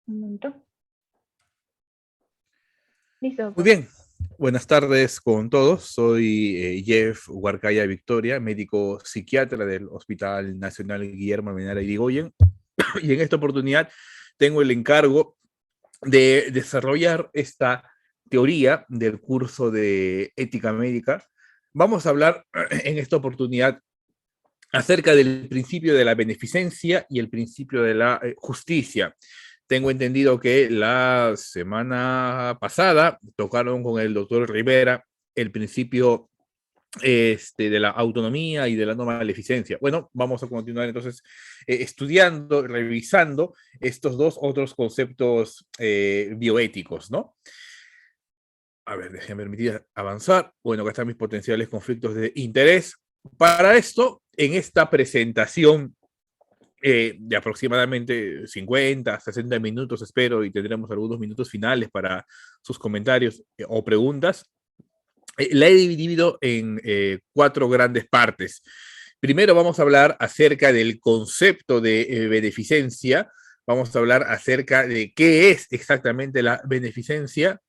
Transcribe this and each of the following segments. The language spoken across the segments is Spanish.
Un momento. Listo, Muy doctor. bien, buenas tardes con todos. Soy Jeff Huarcaya Victoria, médico psiquiatra del Hospital Nacional Guillermo Almenara Irigoyen. Y en esta oportunidad tengo el encargo de desarrollar esta teoría del curso de ética médica. Vamos a hablar en esta oportunidad acerca del principio de la beneficencia y el principio de la justicia. Tengo entendido que la semana pasada tocaron con el doctor Rivera el principio de la autonomía y de la no maleficencia. Bueno, vamos a continuar entonces estudiando, revisando estos dos otros conceptos bioéticos, ¿no? A ver, déjenme permitir avanzar. Bueno, acá están mis potenciales conflictos de interés. Para esto, en esta presentación de aproximadamente 50, 60 minutos, espero, y tendremos algunos minutos finales para sus comentarios o preguntas. La he dividido en 4 grandes partes. Primero vamos a hablar acerca del concepto de beneficencia. Vamos a hablar acerca de qué es exactamente la beneficencia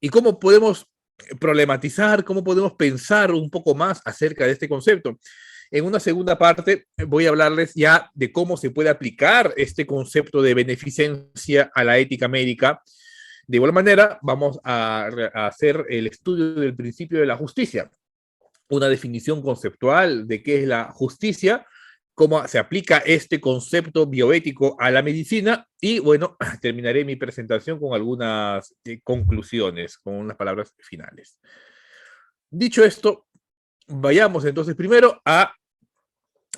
y cómo podemos problematizar, cómo podemos pensar un poco más acerca de este concepto. En una segunda parte voy a hablarles ya de cómo se puede aplicar este concepto de beneficencia a la ética médica. De igual manera, vamos a hacer el estudio del principio de la justicia, una definición conceptual de qué es la justicia, cómo se aplica este concepto bioético a la medicina y, bueno, terminaré mi presentación con algunas conclusiones, con unas palabras finales. Dicho esto, vayamos entonces primero a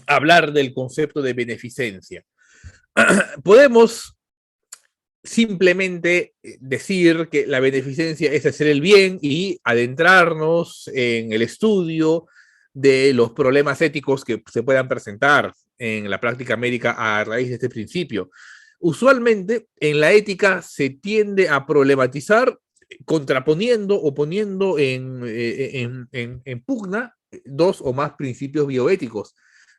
hablar del concepto de beneficencia. Podemos simplemente decir que la beneficencia es hacer el bien y adentrarnos en el estudio de los problemas éticos que se puedan presentar en la práctica médica a raíz de este principio. Usualmente en la ética se tiende a problematizar contraponiendo o poniendo en pugna 2 o más principios bioéticos.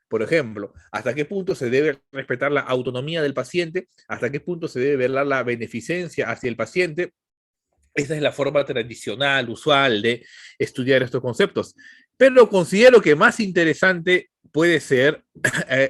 Por ejemplo, ¿hasta qué punto se debe respetar la autonomía del paciente? ¿Hasta qué punto se debe velar la beneficencia hacia el paciente? Esa es la forma tradicional, usual de estudiar estos conceptos. Pero considero que más interesante puede ser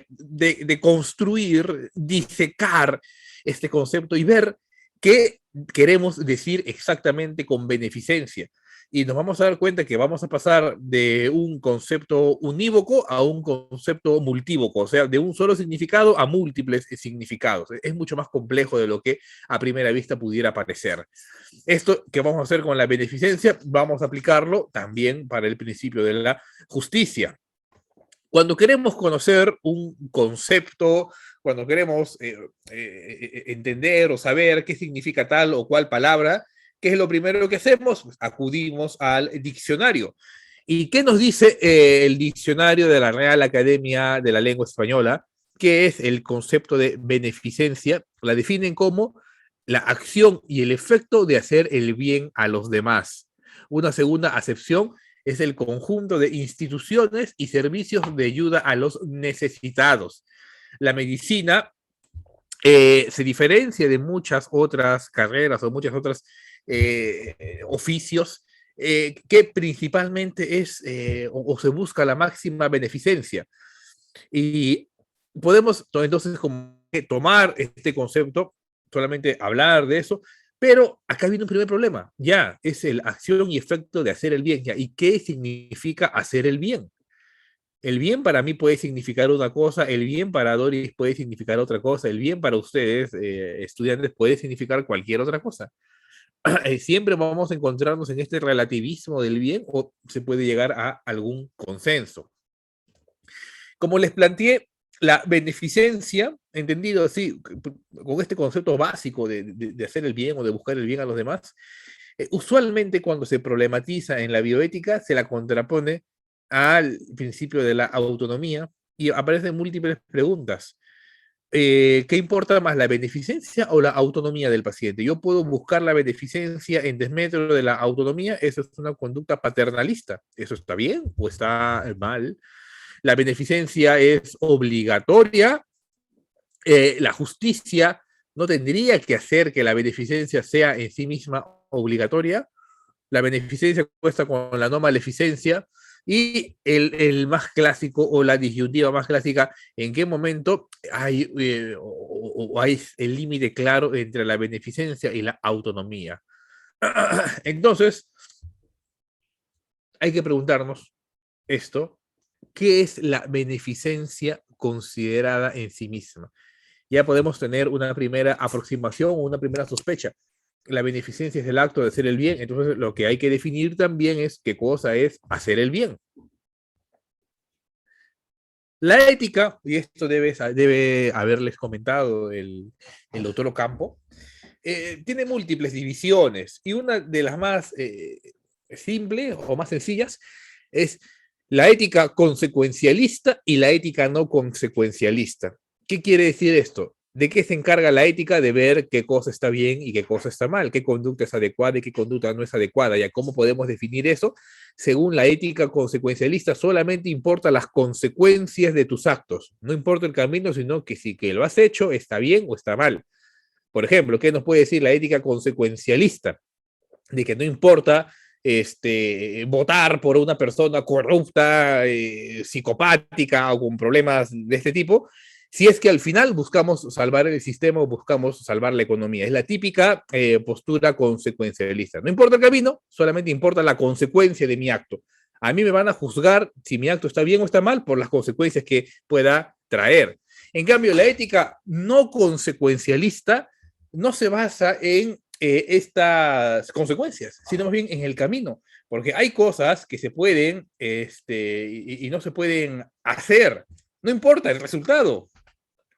de construir, disecar este concepto y ver qué queremos decir exactamente con beneficencia. Y nos vamos a dar cuenta que vamos a pasar de un concepto unívoco a un concepto multívoco, o sea, de un solo significado a múltiples significados. Es mucho más complejo de lo que a primera vista pudiera parecer. Esto que vamos a hacer con la beneficencia, vamos a aplicarlo también para el principio de la justicia. Cuando queremos conocer un concepto, cuando queremos entender o saber qué significa tal o cual palabra, ¿qué es lo primero que hacemos? Pues acudimos al diccionario. ¿Y qué nos dice el diccionario de la Real Academia de la Lengua Española? ¿Qué es el concepto de beneficencia? La definen como la acción y el efecto de hacer el bien a los demás. Una segunda acepción es el conjunto de instituciones y servicios de ayuda a los necesitados. La medicina se diferencia de muchas otras carreras o muchas otras oficios que principalmente es o se busca la máxima beneficencia. Y podemos entonces como tomar este concepto, solamente hablar de eso, pero acá viene un primer problema, ya, es el acción y efecto de hacer el bien, ya, ¿y qué significa hacer el bien? El bien para mí puede significar una cosa, el bien para Doris puede significar otra cosa, el bien para ustedes, estudiantes, puede significar cualquier otra cosa. Siempre vamos a encontrarnos en este relativismo del bien o se puede llegar a algún consenso. Como les planteé, la beneficencia, entendido así, con este concepto básico de hacer el bien o de buscar el bien a los demás, usualmente cuando se problematiza en la bioética se la contrapone al principio de la autonomía y aparecen múltiples preguntas. ¿Qué importa más, la beneficencia o la autonomía del paciente? Yo puedo buscar la beneficencia en desmedro de la autonomía, eso es una conducta paternalista. ¿Eso está bien o está mal? La beneficencia es obligatoria, la justicia no tendría que hacer que la beneficencia sea en sí misma obligatoria. La beneficencia cuesta con la no maleficencia. Y el más clásico o la disyuntiva más clásica, ¿en qué momento hay, o hay el límite claro entre la beneficencia y la autonomía? Entonces, hay que preguntarnos esto, ¿qué es la beneficencia considerada en sí misma? Ya podemos tener una primera aproximación o una primera sospecha. La beneficencia es el acto de hacer el bien, entonces lo que hay que definir también es qué cosa es hacer el bien. La ética, y esto debe haberles comentado el doctor Ocampo, tiene múltiples divisiones y una de las más simples o más sencillas es la ética consecuencialista y la ética no consecuencialista. ¿Qué quiere decir esto? ¿De qué se encarga la ética? De ver qué cosa está bien y qué cosa está mal, qué conducta es adecuada y qué conducta no es adecuada. ¿Y cómo podemos definir eso? Según la ética consecuencialista, solamente importa las consecuencias de tus actos. No importa el camino, sino que si que lo has hecho está bien o está mal. Por ejemplo, ¿qué nos puede decir la ética consecuencialista? De que no importa votar por una persona corrupta, psicopática o con problemas de este tipo, si es que al final buscamos salvar el sistema o buscamos salvar la economía. Es la típica postura consecuencialista. No importa el camino, solamente importa la consecuencia de mi acto. A mí me van a juzgar si mi acto está bien o está mal por las consecuencias que pueda traer. En cambio, la ética no consecuencialista no se basa en estas consecuencias, sino más bien en el camino, porque hay cosas que se pueden y no se pueden hacer, no importa el resultado.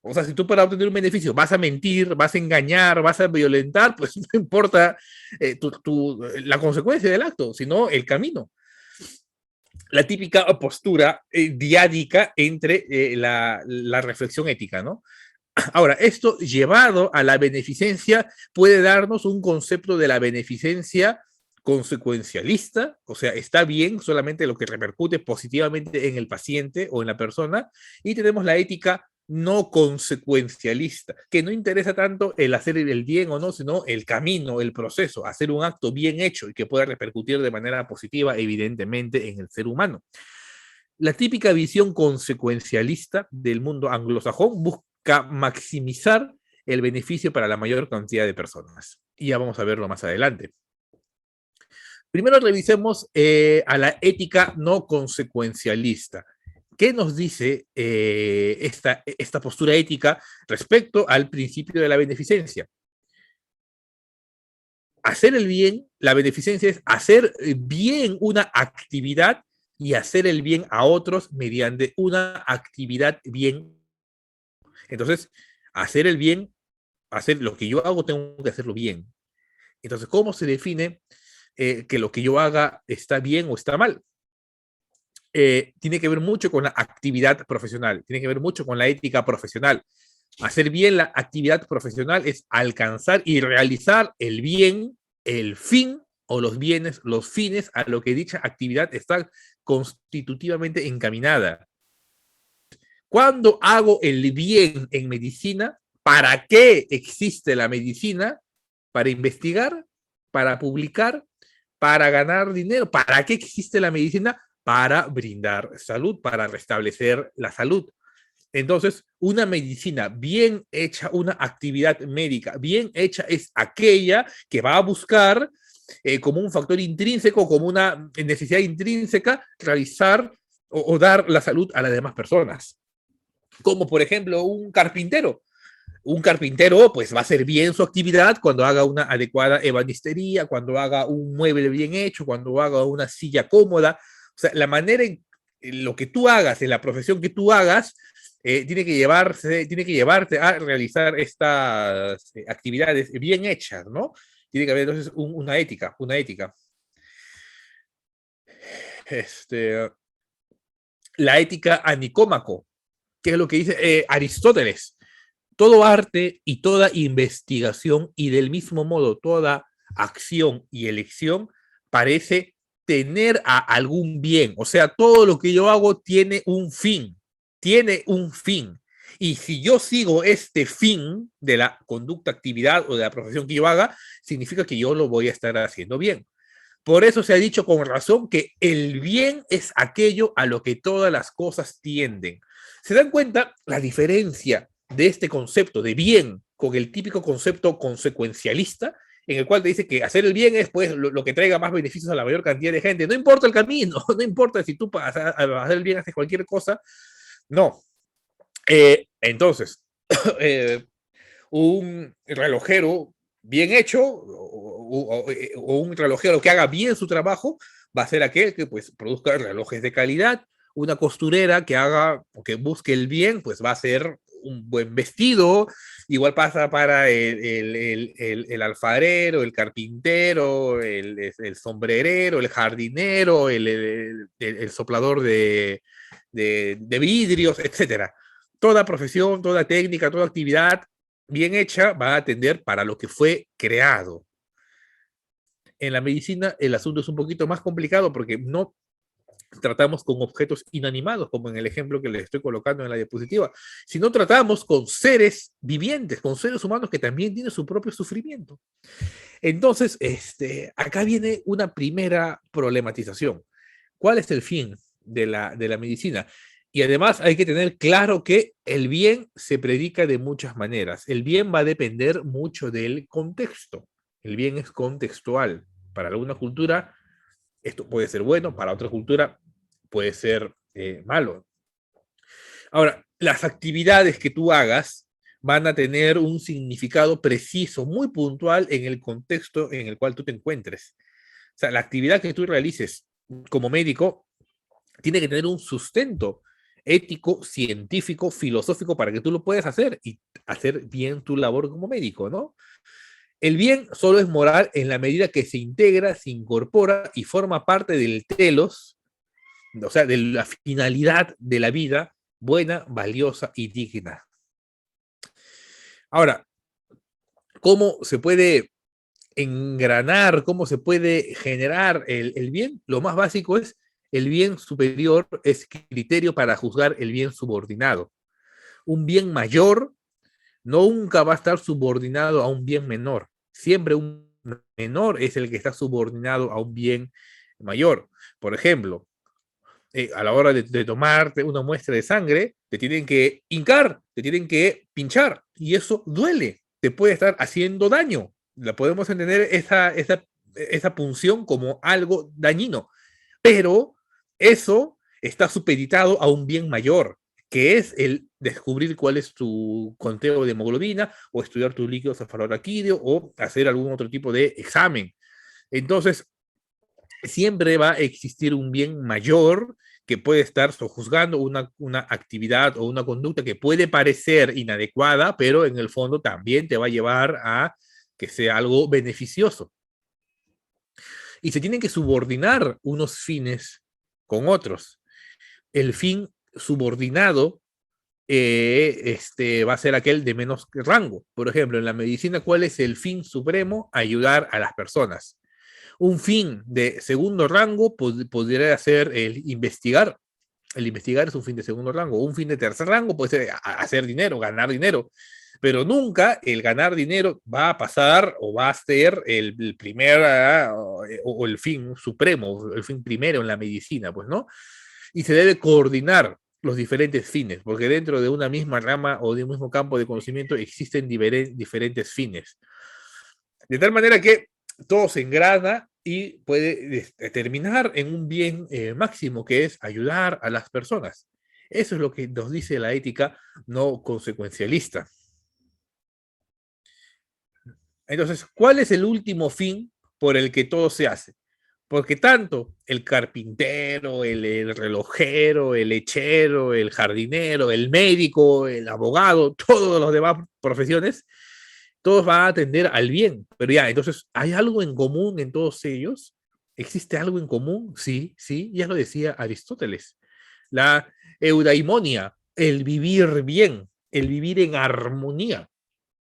O sea, si tú para obtener un beneficio vas a mentir, vas a engañar, vas a violentar, pues no importa la consecuencia del acto, sino el camino. La típica postura diádica entre la reflexión ética, ¿no? Ahora, esto llevado a la beneficencia puede darnos un concepto de la beneficencia consecuencialista, o sea, está bien solamente lo que repercute positivamente en el paciente o en la persona, y tenemos la ética no consecuencialista, que no interesa tanto el hacer el bien o no, sino el camino, el proceso, hacer un acto bien hecho y que pueda repercutir de manera positiva, evidentemente, en el ser humano. La típica visión consecuencialista del mundo anglosajón busca maximizar el beneficio para la mayor cantidad de personas. Y ya vamos a verlo más adelante. Primero revisemos a la ética no consecuencialista. ¿Qué nos dice esta postura ética respecto al principio de la beneficencia? Hacer el bien, la beneficencia es hacer bien una actividad y hacer el bien a otros mediante una actividad bien. Entonces, hacer el bien, hacer lo que yo hago, tengo que hacerlo bien. Entonces, ¿cómo se define que lo que yo haga está bien o está mal? Tiene que ver mucho con la actividad profesional, tiene que ver mucho con la ética profesional. Hacer bien la actividad profesional es alcanzar y realizar el bien, el fin o los bienes, los fines a lo que dicha actividad está constitutivamente encaminada. Cuando hago el bien en medicina, ¿para qué existe la medicina? Para investigar, para publicar, para ganar dinero. ¿Para qué existe la medicina? Para brindar salud, para restablecer la salud. Entonces, una medicina bien hecha, una actividad médica bien hecha es aquella que va a buscar como un factor intrínseco, como una necesidad intrínseca, realizar o dar la salud a las demás personas. Como por ejemplo un carpintero. Un carpintero pues va a hacer bien su actividad cuando haga una adecuada ebanistería, cuando haga un mueble bien hecho, cuando haga una silla cómoda. O sea, la manera en lo que tú hagas, en la profesión que tú hagas, tiene que llevarte a realizar estas actividades bien hechas, ¿no? Tiene que haber entonces una ética, una ética. La ética a Nicómaco, que es lo que dice Aristóteles. Todo arte y toda investigación y del mismo modo toda acción y elección parece tener a algún bien. O sea, todo lo que yo hago tiene un fin, tiene un fin. Y si yo sigo este fin de la conducta, actividad o de la profesión que yo haga, significa que yo lo voy a estar haciendo bien. Por eso se ha dicho con razón que el bien es aquello a lo que todas las cosas tienden. ¿Se dan cuenta la diferencia de este concepto de bien con el típico concepto consecuencialista, en el cual te dice que hacer el bien es pues lo que traiga más beneficios a la mayor cantidad de gente? No importa el camino, no importa si tú para hacer el bien haces cualquier cosa, no. Entonces, un relojero bien hecho o un relojero que haga bien su trabajo va a ser aquel que pues produzca relojes de calidad. Una costurera que haga o que busque el bien, pues va a ser un buen vestido. Igual pasa para el alfarero, el carpintero, el sombrerero, el jardinero, el soplador de vidrios, etcétera. Toda profesión, toda técnica, toda actividad bien hecha va a atender para lo que fue creado. En la medicina el asunto es un poquito más complicado porque no tratamos con objetos inanimados, como en el ejemplo que les estoy colocando en la diapositiva, sino tratamos con seres vivientes, con seres humanos que también tienen su propio sufrimiento. Entonces, acá viene una primera problematización. ¿Cuál es el fin de la medicina? Y además hay que tener claro que el bien se predica de muchas maneras. El bien va a depender mucho del contexto. El bien es contextual. Para alguna cultura esto puede ser bueno, para otra cultura puede ser malo. Ahora, las actividades que tú hagas van a tener un significado preciso, muy puntual en el contexto en el cual tú te encuentres. O sea, la actividad que tú realices como médico tiene que tener un sustento ético, científico, filosófico para que tú lo puedas hacer y hacer bien tu labor como médico, ¿no? El bien solo es moral en la medida que se integra, se incorpora y forma parte del telos, o sea, de la finalidad de la vida buena, valiosa y digna. Ahora, ¿cómo se puede engranar, cómo se puede generar el bien? Lo más básico es el bien superior es criterio para juzgar el bien subordinado. Un bien mayor nunca va a estar subordinado a un bien menor. Siempre un menor es el que está subordinado a un bien mayor. Por ejemplo, a la hora de tomarte una muestra de sangre, te tienen que hincar, te tienen que pinchar, y eso duele, te puede estar haciendo daño. La podemos entender esa punción como algo dañino, pero eso está supeditado a un bien mayor, que es el descubrir cuál es tu conteo de hemoglobina, o estudiar tus líquidos cefalorraquídeos, o hacer algún otro tipo de examen. Entonces, siempre va a existir un bien mayor que puede estar sojuzgando una actividad o una conducta que puede parecer inadecuada, pero en el fondo también te va a llevar a que sea algo beneficioso. Y se tienen que subordinar unos fines con otros. El fin subordinado va a ser aquel de menos rango. Por ejemplo, en la medicina, ¿cuál es el fin supremo? Ayudar a las personas. Un fin de segundo rango podría ser el investigar. El investigar es un fin de segundo rango. Un fin de tercer rango puede ser hacer dinero, ganar dinero. Pero nunca el ganar dinero va a pasar o va a ser el primer o el fin supremo, el fin primero en la medicina, pues, ¿no? Y se debe coordinar los diferentes fines, porque dentro de una misma rama o de un mismo campo de conocimiento existen diferentes fines. De tal manera que todo se engrana y puede terminar en un bien máximo, que es ayudar a las personas. Eso es lo que nos dice la ética no consecuencialista. Entonces, ¿cuál es el último fin por el que todo se hace? Porque tanto el carpintero, el relojero, el lechero, el jardinero, el médico, el abogado, todos los demás profesiones, todos van a atender al bien. Pero ya, entonces, ¿hay algo en común en todos ellos? ¿Existe algo en común? Sí, sí, ya lo decía Aristóteles. La eudaimonia, el vivir bien, el vivir en armonía.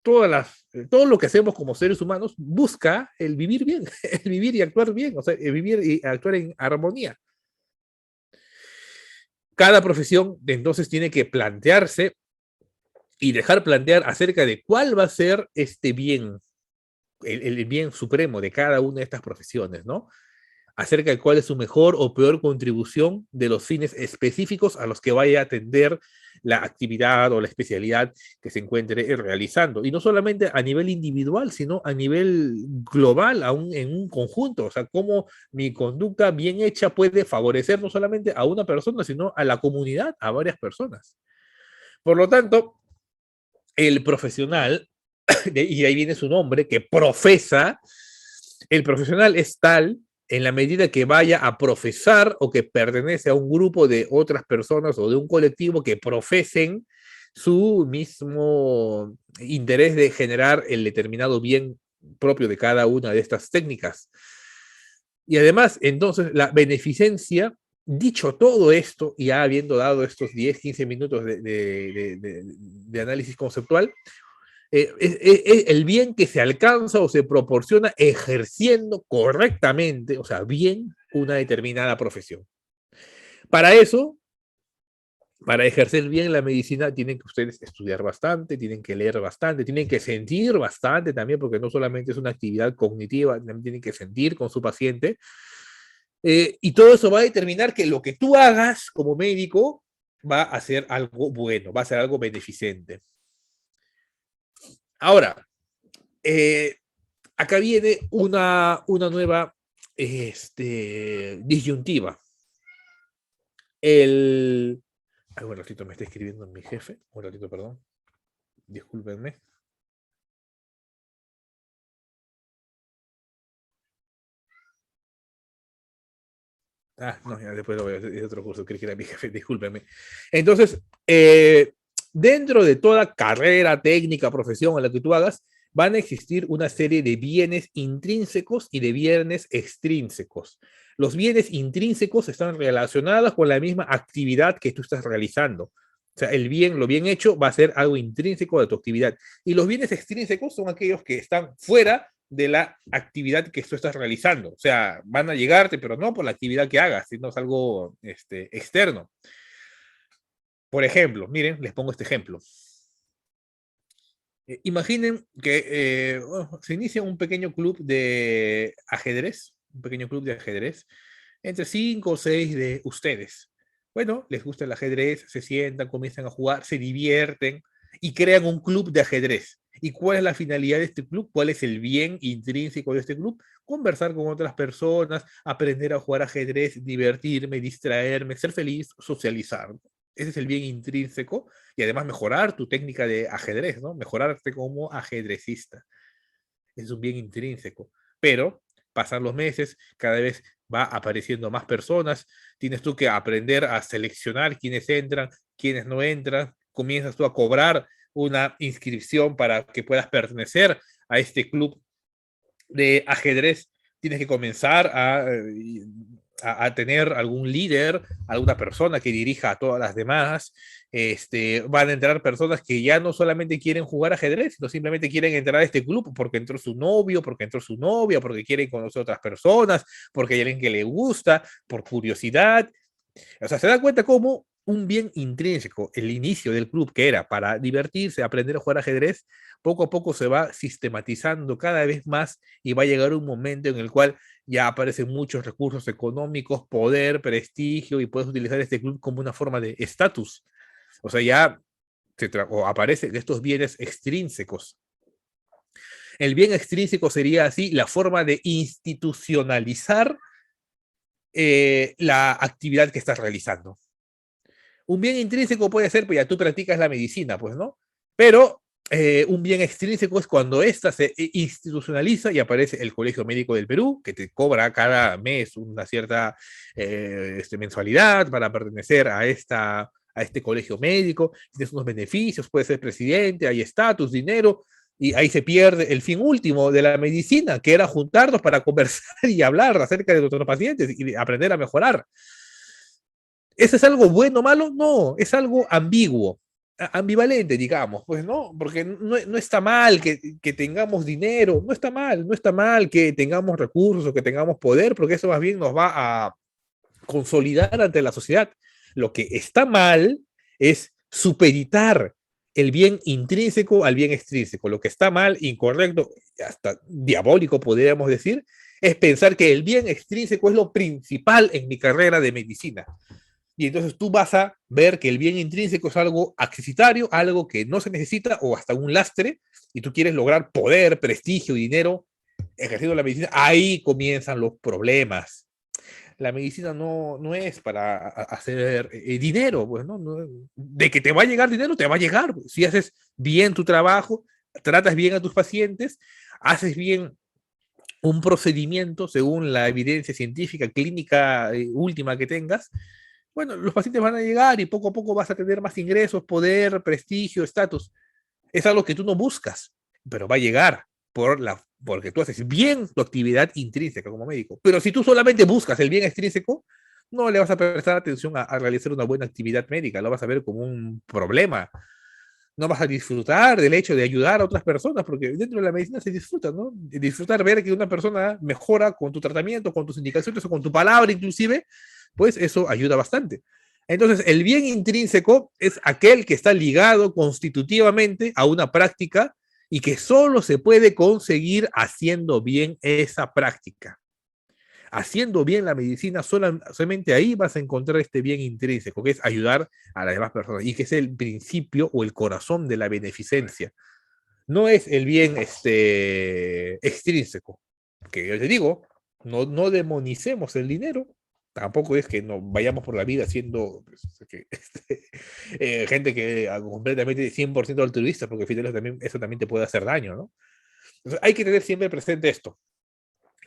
Todo lo que hacemos como seres humanos busca el vivir bien, el vivir y actuar bien, o sea, el vivir y actuar en armonía. Cada profesión entonces tiene que plantearse y dejar plantear acerca de cuál va a ser este bien, el bien supremo de cada una de estas profesiones, ¿no? Acerca de cuál es su mejor o peor contribución de los fines específicos a los que vaya a atender la actividad o la especialidad que se encuentre realizando. Y no solamente a nivel individual, sino a nivel global, en un conjunto. O sea, cómo mi conducta bien hecha puede favorecer no solamente a una persona, sino a la comunidad, a varias personas. Por lo tanto, el profesional, y ahí viene su nombre, que profesa, el profesional es tal en la medida que vaya a profesar o que pertenece a un grupo de otras personas o de un colectivo que profesen su mismo interés de generar el determinado bien propio de cada una de estas técnicas. Y además, entonces, la beneficencia, dicho todo esto, y ya habiendo dado estos 10, 15 minutos de análisis conceptual, el bien que se alcanza o se proporciona ejerciendo correctamente, o sea, bien, una determinada profesión. Para eso, para ejercer bien la medicina, tienen que ustedes estudiar bastante, tienen que leer bastante, tienen que sentir bastante también, porque no solamente es una actividad cognitiva, también tienen que sentir con su paciente. Y todo eso va a determinar que lo que tú hagas como médico va a ser algo bueno, va a ser algo beneficente. Ahora, acá viene una nueva disyuntiva. Ay, un ratito me está escribiendo mi jefe. Un ratito, perdón. Discúlpenme. No, ya después lo voy a hacer, es otro curso, creí que era mi jefe, discúlpenme. Entonces, dentro de toda carrera, técnica, profesión en la que tú hagas, van a existir una serie de bienes intrínsecos y de bienes extrínsecos. Los bienes intrínsecos están relacionados con la misma actividad que tú estás realizando. O sea, lo bien hecho va a ser algo intrínseco de tu actividad. Y los bienes extrínsecos son aquellos que están fuera de la actividad que tú estás realizando. O sea, van a llegarte, pero no por la actividad que hagas, sino es algo externo. Por ejemplo, miren, les pongo este ejemplo. Imaginen que se inicia un pequeño club de ajedrez, entre 5 o 6 de ustedes. Bueno, les gusta el ajedrez, se sientan, comienzan a jugar, se divierten y crean un club de ajedrez. ¿Y cuál es la finalidad de este club? ¿Cuál es el bien intrínseco de este club? Conversar con otras personas, aprender a jugar ajedrez, divertirme, distraerme, ser feliz, socializar. Ese es el bien intrínseco y además mejorar tu técnica de ajedrez, ¿no? Mejorarte como ajedrecista. Es un bien intrínseco. Pero pasan los meses, cada vez va apareciendo más personas, tienes tú que aprender a seleccionar quiénes entran, quiénes no entran, comienzas tú a cobrar una inscripción para que puedas pertenecer a este club de ajedrez, tienes que comenzar a tener algún líder, alguna persona que dirija a todas las demás. Van a entrar personas que ya no solamente quieren jugar ajedrez, sino simplemente quieren entrar a este club porque entró su novio, porque entró su novia, porque quieren conocer a otras personas, porque hay alguien que le gusta, por curiosidad. O sea, se da cuenta cómo un bien intrínseco, el inicio del club que era para divertirse, aprender a jugar ajedrez, poco a poco se va sistematizando cada vez más y va a llegar un momento en el cual ya aparecen muchos recursos económicos, poder, prestigio y puedes utilizar este club como una forma de estatus. O sea, ya o aparecen estos bienes extrínsecos. El bien extrínseco sería así la forma de institucionalizar la actividad que estás realizando. Un bien intrínseco puede ser, pues ya tú practicas la medicina, pues, ¿no? Pero un bien extrínseco es cuando ésta se institucionaliza y aparece el Colegio Médico del Perú, que te cobra cada mes una cierta mensualidad para pertenecer a este colegio médico, tienes unos beneficios, puedes ser presidente, hay estatus, dinero, y ahí se pierde el fin último de la medicina, que era juntarnos para conversar y hablar acerca de nuestros pacientes y aprender a mejorar. ¿Eso es algo bueno o malo? No, es algo ambiguo, ambivalente, digamos, pues no, porque no está mal que tengamos dinero, no está mal que tengamos recursos, que tengamos poder, porque eso más bien nos va a consolidar ante la sociedad. Lo que está mal es supeditar el bien intrínseco al bien extrínseco. Lo que está mal, incorrecto, hasta diabólico podríamos decir, es pensar que el bien extrínseco es lo principal en mi carrera de medicina. Y entonces tú vas a ver que el bien intrínseco es algo accesitario, algo que no se necesita o hasta un lastre, y tú quieres lograr poder, prestigio, dinero ejerciendo la medicina. Ahí comienzan los problemas. La medicina no es para hacer dinero, pues, ¿no? De que te va a llegar dinero, te va a llegar. Pues. Si haces bien tu trabajo, tratas bien a tus pacientes, haces bien un procedimiento según la evidencia científica, clínica última que tengas, bueno, los pacientes van a llegar y poco a poco vas a tener más ingresos, poder, prestigio, estatus. Es algo que tú no buscas, pero va a llegar porque tú haces bien tu actividad intrínseca como médico. Pero si tú solamente buscas el bien extrínseco, no le vas a prestar atención a realizar una buena actividad médica, lo vas a ver como un problema. No vas a disfrutar del hecho de ayudar a otras personas, porque dentro de la medicina se disfruta, ¿no? Disfrutar ver que una persona mejora con tu tratamiento, con tus indicaciones o con tu palabra inclusive, pues eso ayuda bastante. Entonces, el bien intrínseco es aquel que está ligado constitutivamente a una práctica y que solo se puede conseguir haciendo bien esa práctica. Haciendo bien la medicina, solamente ahí vas a encontrar este bien intrínseco, que es ayudar a las demás personas y que es el principio o el corazón de la beneficencia. No es el bien extrínseco, que yo te digo, no demonicemos el dinero, tampoco es que no vayamos por la vida siendo pues, gente que completamente 100% altruista, porque finalmente eso también te puede hacer daño, ¿no? Entonces, hay que tener siempre presente esto,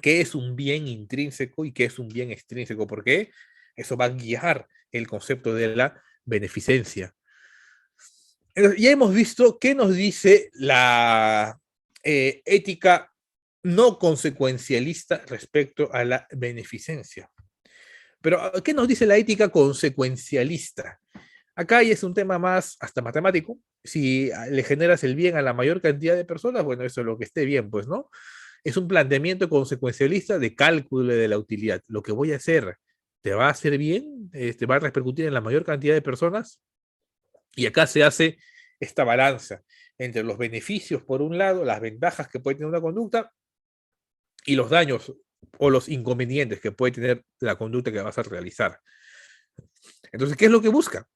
qué es un bien intrínseco y qué es un bien extrínseco, porque eso va a guiar el concepto de la beneficencia. Entonces, ya hemos visto qué nos dice la ética no consecuencialista respecto a la beneficencia. Pero, ¿qué nos dice la ética consecuencialista? Acá ya es un tema más hasta matemático. Si le generas el bien a la mayor cantidad de personas, bueno, eso es lo que esté bien, pues, ¿no? Es un planteamiento consecuencialista de cálculo de la utilidad. Lo que voy a hacer, ¿te va a hacer bien? ¿Te va a repercutir en la mayor cantidad de personas? Y acá se hace esta balanza entre los beneficios, por un lado, las ventajas que puede tener una conducta y los daños o los inconvenientes que puede tener la conducta que vas a realizar. Entonces, ¿qué es lo que busca?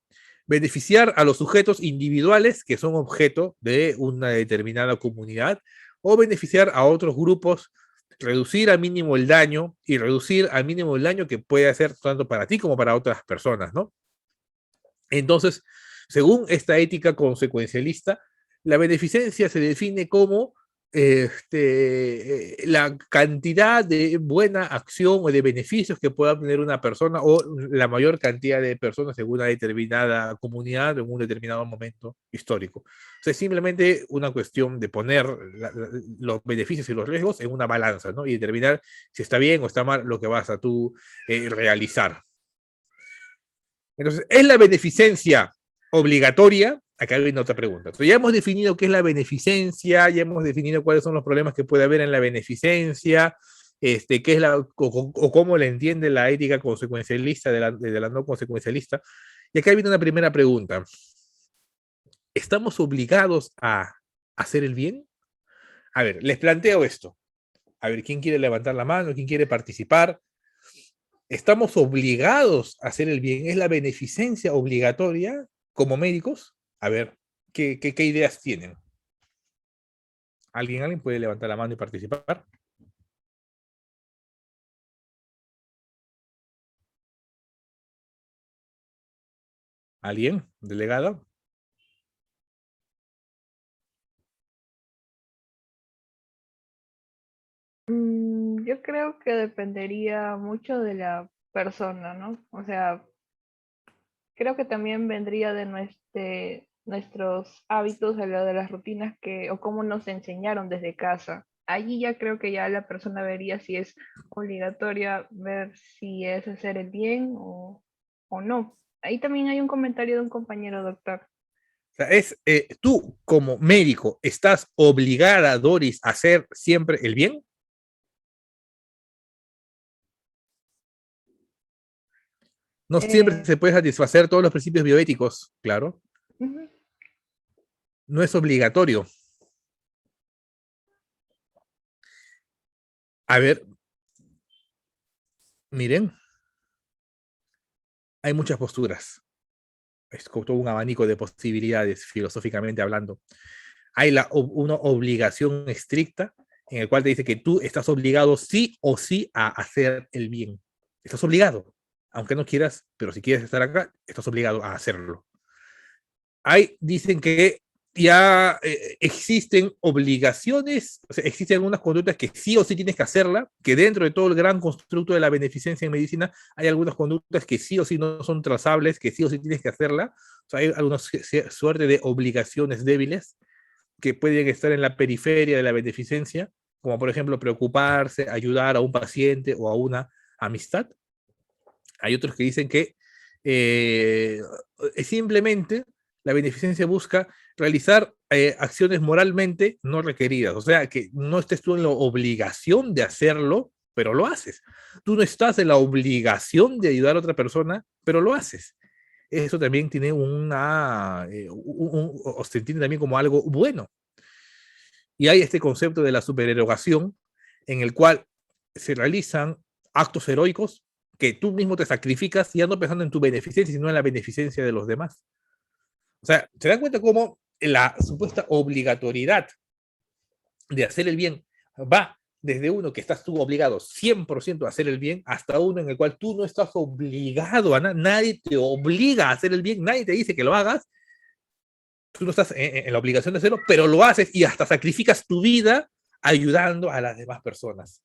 Beneficiar a los sujetos individuales que son objeto de una determinada comunidad o beneficiar a otros grupos, reducir al mínimo el daño y reducir al mínimo el daño que puede hacer tanto para ti como para otras personas, ¿no? Entonces, según esta ética consecuencialista, la beneficencia se define como la cantidad de buena acción o de beneficios que pueda obtener una persona o la mayor cantidad de personas en una determinada comunidad en un determinado momento histórico. O sea, es simplemente una cuestión de poner los beneficios y los riesgos en una balanza, ¿no? Y determinar si está bien o está mal lo que vas a tú realizar. Entonces, ¿es la beneficencia obligatoria? Acá viene otra pregunta. Entonces, ya hemos definido qué es la beneficencia, ya hemos definido cuáles son los problemas que puede haber en la beneficencia, qué es o cómo la entiende la ética consecuencialista de la no consecuencialista. Y acá viene una primera pregunta. ¿Estamos obligados a hacer el bien? A ver, les planteo esto. A ver, ¿quién quiere levantar la mano? ¿Quién quiere participar? Estamos obligados a hacer el bien. ¿Es la beneficencia obligatoria como médicos? A ver, ¿qué ideas tienen? ¿Alguien puede levantar la mano y participar? ¿Alguien? ¿Delegado? Yo creo que dependería mucho de la persona, ¿no? O sea, creo que también vendría de nuestros hábitos, a lo de las rutinas o cómo nos enseñaron desde casa. Allí ya creo que ya la persona vería si es obligatoria ver si es hacer el bien o no. Ahí también hay un comentario de un compañero doctor. O sea, tú como médico, ¿estás obligada, Doris, a hacer siempre el bien? No siempre Eh, se puede satisfacer todos los principios bioéticos, claro. Ujú. no es obligatorio. A ver, miren, hay muchas posturas. Es como todo un abanico de posibilidades, filosóficamente hablando. Hay una obligación estricta en el cual te dice que tú estás obligado sí o sí a hacer el bien. Estás obligado, aunque no quieras, pero si quieres estar acá, estás obligado a hacerlo. Dicen que ya existen obligaciones, o sea, existen algunas conductas que sí o sí tienes que hacerla, que dentro de todo el gran constructo de la beneficencia en medicina hay algunas conductas que sí o sí no son trazables, que sí o sí tienes que hacerla. O sea, hay alguna suerte de obligaciones débiles que pueden estar en la periferia de la beneficencia, como por ejemplo preocuparse, ayudar a un paciente o a una amistad. Hay otros que dicen que eh, simplemente la beneficencia busca realizar acciones moralmente no requeridas, o sea, que no estés tú en la obligación de hacerlo, pero lo haces. Tú no estás en la obligación de ayudar a otra persona, pero lo haces. Eso también tiene o se entiende también como algo bueno. Y hay este concepto de la supererogación, en el cual se realizan actos heroicos que tú mismo te sacrificas, ya no pensando en tu beneficencia, sino en la beneficencia de los demás. O sea, ¿se dan cuenta cómo la supuesta obligatoriedad de hacer el bien va desde uno que estás tú obligado 100% a hacer el bien, hasta uno en el cual tú no estás obligado a nada, nadie te obliga a hacer el bien, nadie te dice que lo hagas, tú no estás en la obligación de hacerlo, pero lo haces y hasta sacrificas tu vida ayudando a las demás personas.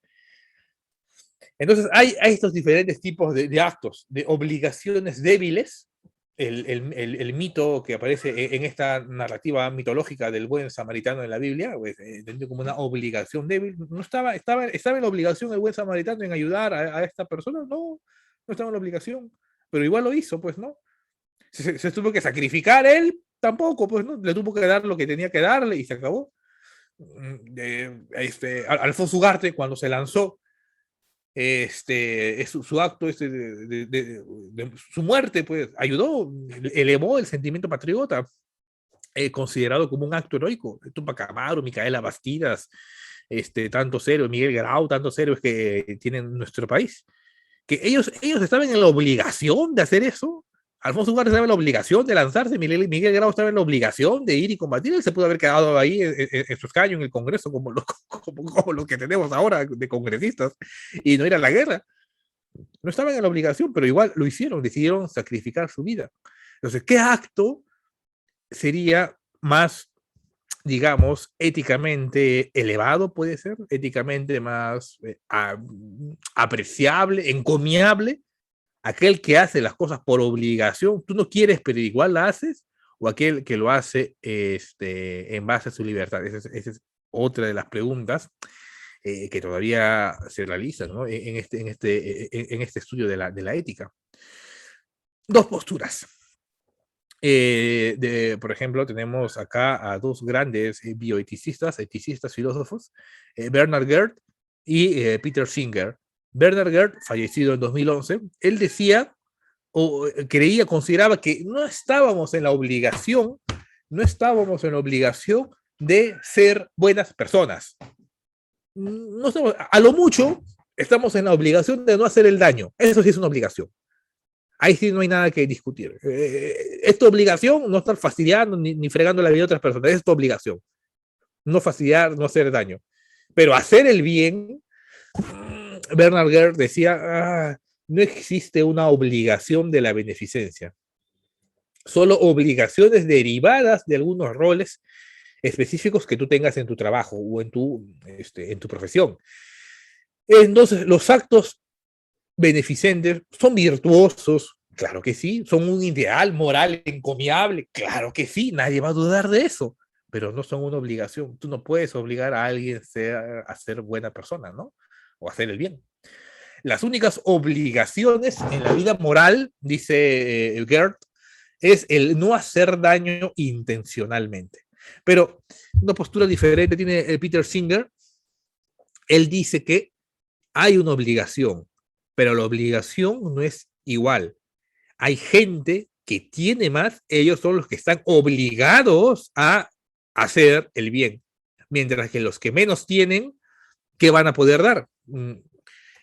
Entonces, hay estos diferentes tipos de actos, de obligaciones débiles. El mito que aparece en esta narrativa mitológica del buen samaritano en la Biblia, pues, entendido como una obligación débil, no estaba en la obligación el buen samaritano en ayudar a esta persona, no estaba en la obligación, pero igual lo hizo, pues, ¿no? Se tuvo que sacrificar él, tampoco, pues, ¿no? Le tuvo que dar lo que tenía que darle y se acabó. Alfonso Ugarte, cuando se lanzó su acto de su muerte, pues ayudó, elevó el sentimiento patriota, considerado como un acto heroico. Tupac Amaru, Micaela Bastidas, tantos héroes, Miguel Grau, tantos héroes que tienen nuestro país, que ellos estaban en la obligación de hacer eso. Alfonso Ugarte estaba en la obligación de lanzarse, Miguel Grau estaba en la obligación de ir y combatir, él se pudo haber quedado ahí en su escaño en el Congreso, como lo que tenemos ahora de congresistas, y no ir a la guerra. No estaban en la obligación, pero igual lo hicieron, decidieron sacrificar su vida. Entonces, ¿qué acto sería más, digamos, éticamente elevado, puede ser? Éticamente más apreciable, encomiable, aquel que hace las cosas por obligación, tú no quieres, pero igual la haces, o aquel que lo hace en base a su libertad. Esa es otra de las preguntas que todavía se realizan, ¿no? En este estudio de la ética. Dos posturas. Por ejemplo, tenemos acá a dos grandes bioeticistas, eticistas, filósofos, Bernard Gerd y Peter Singer. Bernard Gerd, fallecido en 2011, él decía, o consideraba que no estábamos en la obligación de ser buenas personas. No estamos, a lo mucho, estamos en la obligación de no hacer el daño. Eso sí es una obligación. Ahí sí no hay nada que discutir. Es tu obligación no estar fastidiando ni fregando la vida de otras personas. Es tu obligación. No fastidiar, no hacer daño. Pero hacer el bien, Bernard Gerd decía, no existe una obligación de la beneficencia. Solo obligaciones derivadas de algunos roles específicos que tú tengas en tu trabajo o en tu profesión. Entonces, los actos beneficentes son virtuosos, claro que sí, son un ideal moral encomiable, claro que sí, nadie va a dudar de eso, pero no son una obligación. Tú no puedes obligar a alguien a ser buena persona, ¿no? O a hacer el bien. Las únicas obligaciones en la vida moral, dice Gerd, es el no hacer daño intencionalmente. Pero una postura diferente tiene Peter Singer. Él dice que hay una obligación, pero la obligación no es igual. Hay gente que tiene más, ellos son los que están obligados a hacer el bien, mientras que los que menos tienen, ¿qué van a poder dar?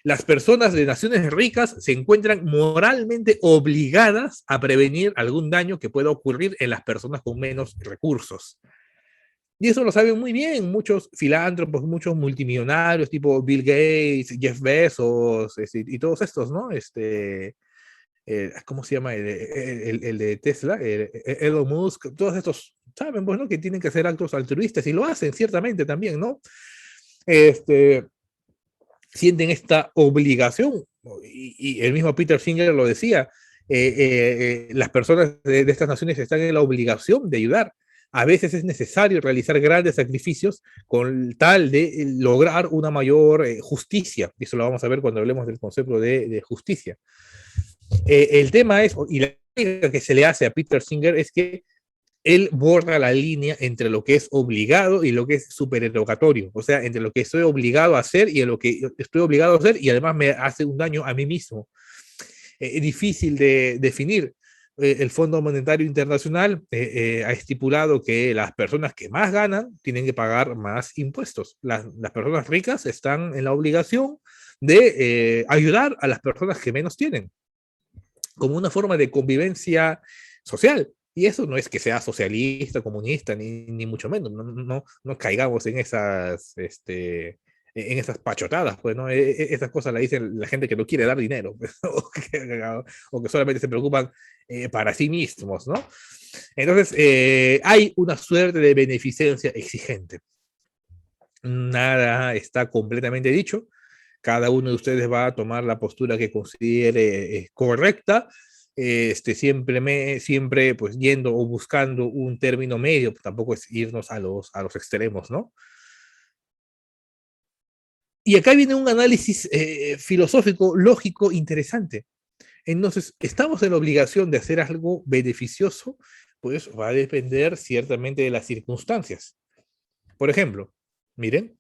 Las personas de naciones ricas se encuentran moralmente obligadas a prevenir algún daño que pueda ocurrir en las personas con menos recursos. Y eso lo saben muy bien muchos filántropos, muchos multimillonarios, tipo Bill Gates, Jeff Bezos, y todos estos, ¿no? ¿Cómo se llama? El de Tesla, Elon Musk, todos estos, saben, pues, ¿no? Que tienen que hacer actos altruistas y lo hacen, ciertamente también, ¿no? Sienten esta obligación, y el mismo Peter Singer lo decía, las personas de estas naciones están en la obligación de ayudar. A veces es necesario realizar grandes sacrificios con tal de lograr una mayor justicia. Y eso lo vamos a ver cuando hablemos del concepto de justicia. El tema es, y la crítica que se le hace a Peter Singer es que él borra la línea entre lo que es obligado y lo que es supererogatorio, o sea, entre lo que estoy obligado a hacer y lo que estoy obligado a hacer y además me hace un daño a mí mismo. Es difícil de definir. El Fondo Monetario Internacional ha estipulado que las personas que más ganan tienen que pagar más impuestos. Las personas ricas están en la obligación de ayudar a las personas que menos tienen, como una forma de convivencia social. Y eso no es que sea socialista, comunista, ni mucho menos. No caigamos en esas pachotadas, pues, ¿no? Esas cosas la dicen la gente que no quiere dar dinero, pues, o que solamente se preocupan para sí mismos, ¿no? Entonces, hay una suerte de beneficencia exigente. Nada está completamente dicho. Cada uno de ustedes va a tomar la postura que considere correcta, siempre pues yendo o buscando un término medio, tampoco es irnos a los extremos, ¿no? Y acá viene un análisis filosófico, lógico, interesante. Entonces, ¿estamos en la obligación de hacer algo beneficioso? Pues va a depender ciertamente de las circunstancias. Por ejemplo, miren,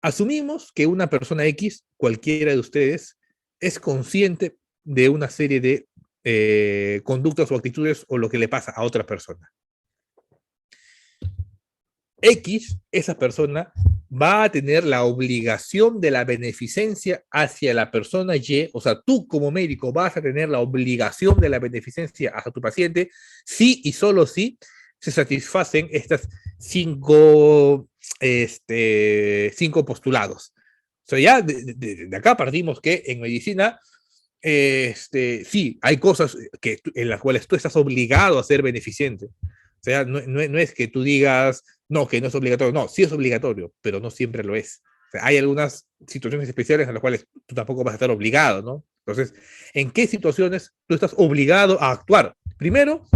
asumimos que una persona X, cualquiera de ustedes, es consciente de una serie de conductas o actitudes o lo que le pasa a otra persona. X, esa persona, va a tener la obligación de la beneficencia hacia la persona Y, o sea, tú como médico vas a tener la obligación de la beneficencia hacia tu paciente, si y solo si se satisfacen estas cinco postulados. O sea, ya de acá partimos que en medicina, sí, hay cosas en las cuales tú estás obligado a ser beneficente. O sea, no es que tú digas, no, que no es obligatorio. No, sí es obligatorio, pero no siempre lo es. O sea, hay algunas situaciones especiales en las cuales tú tampoco vas a estar obligado, ¿no? Entonces, ¿en qué situaciones tú estás obligado a actuar? Primero,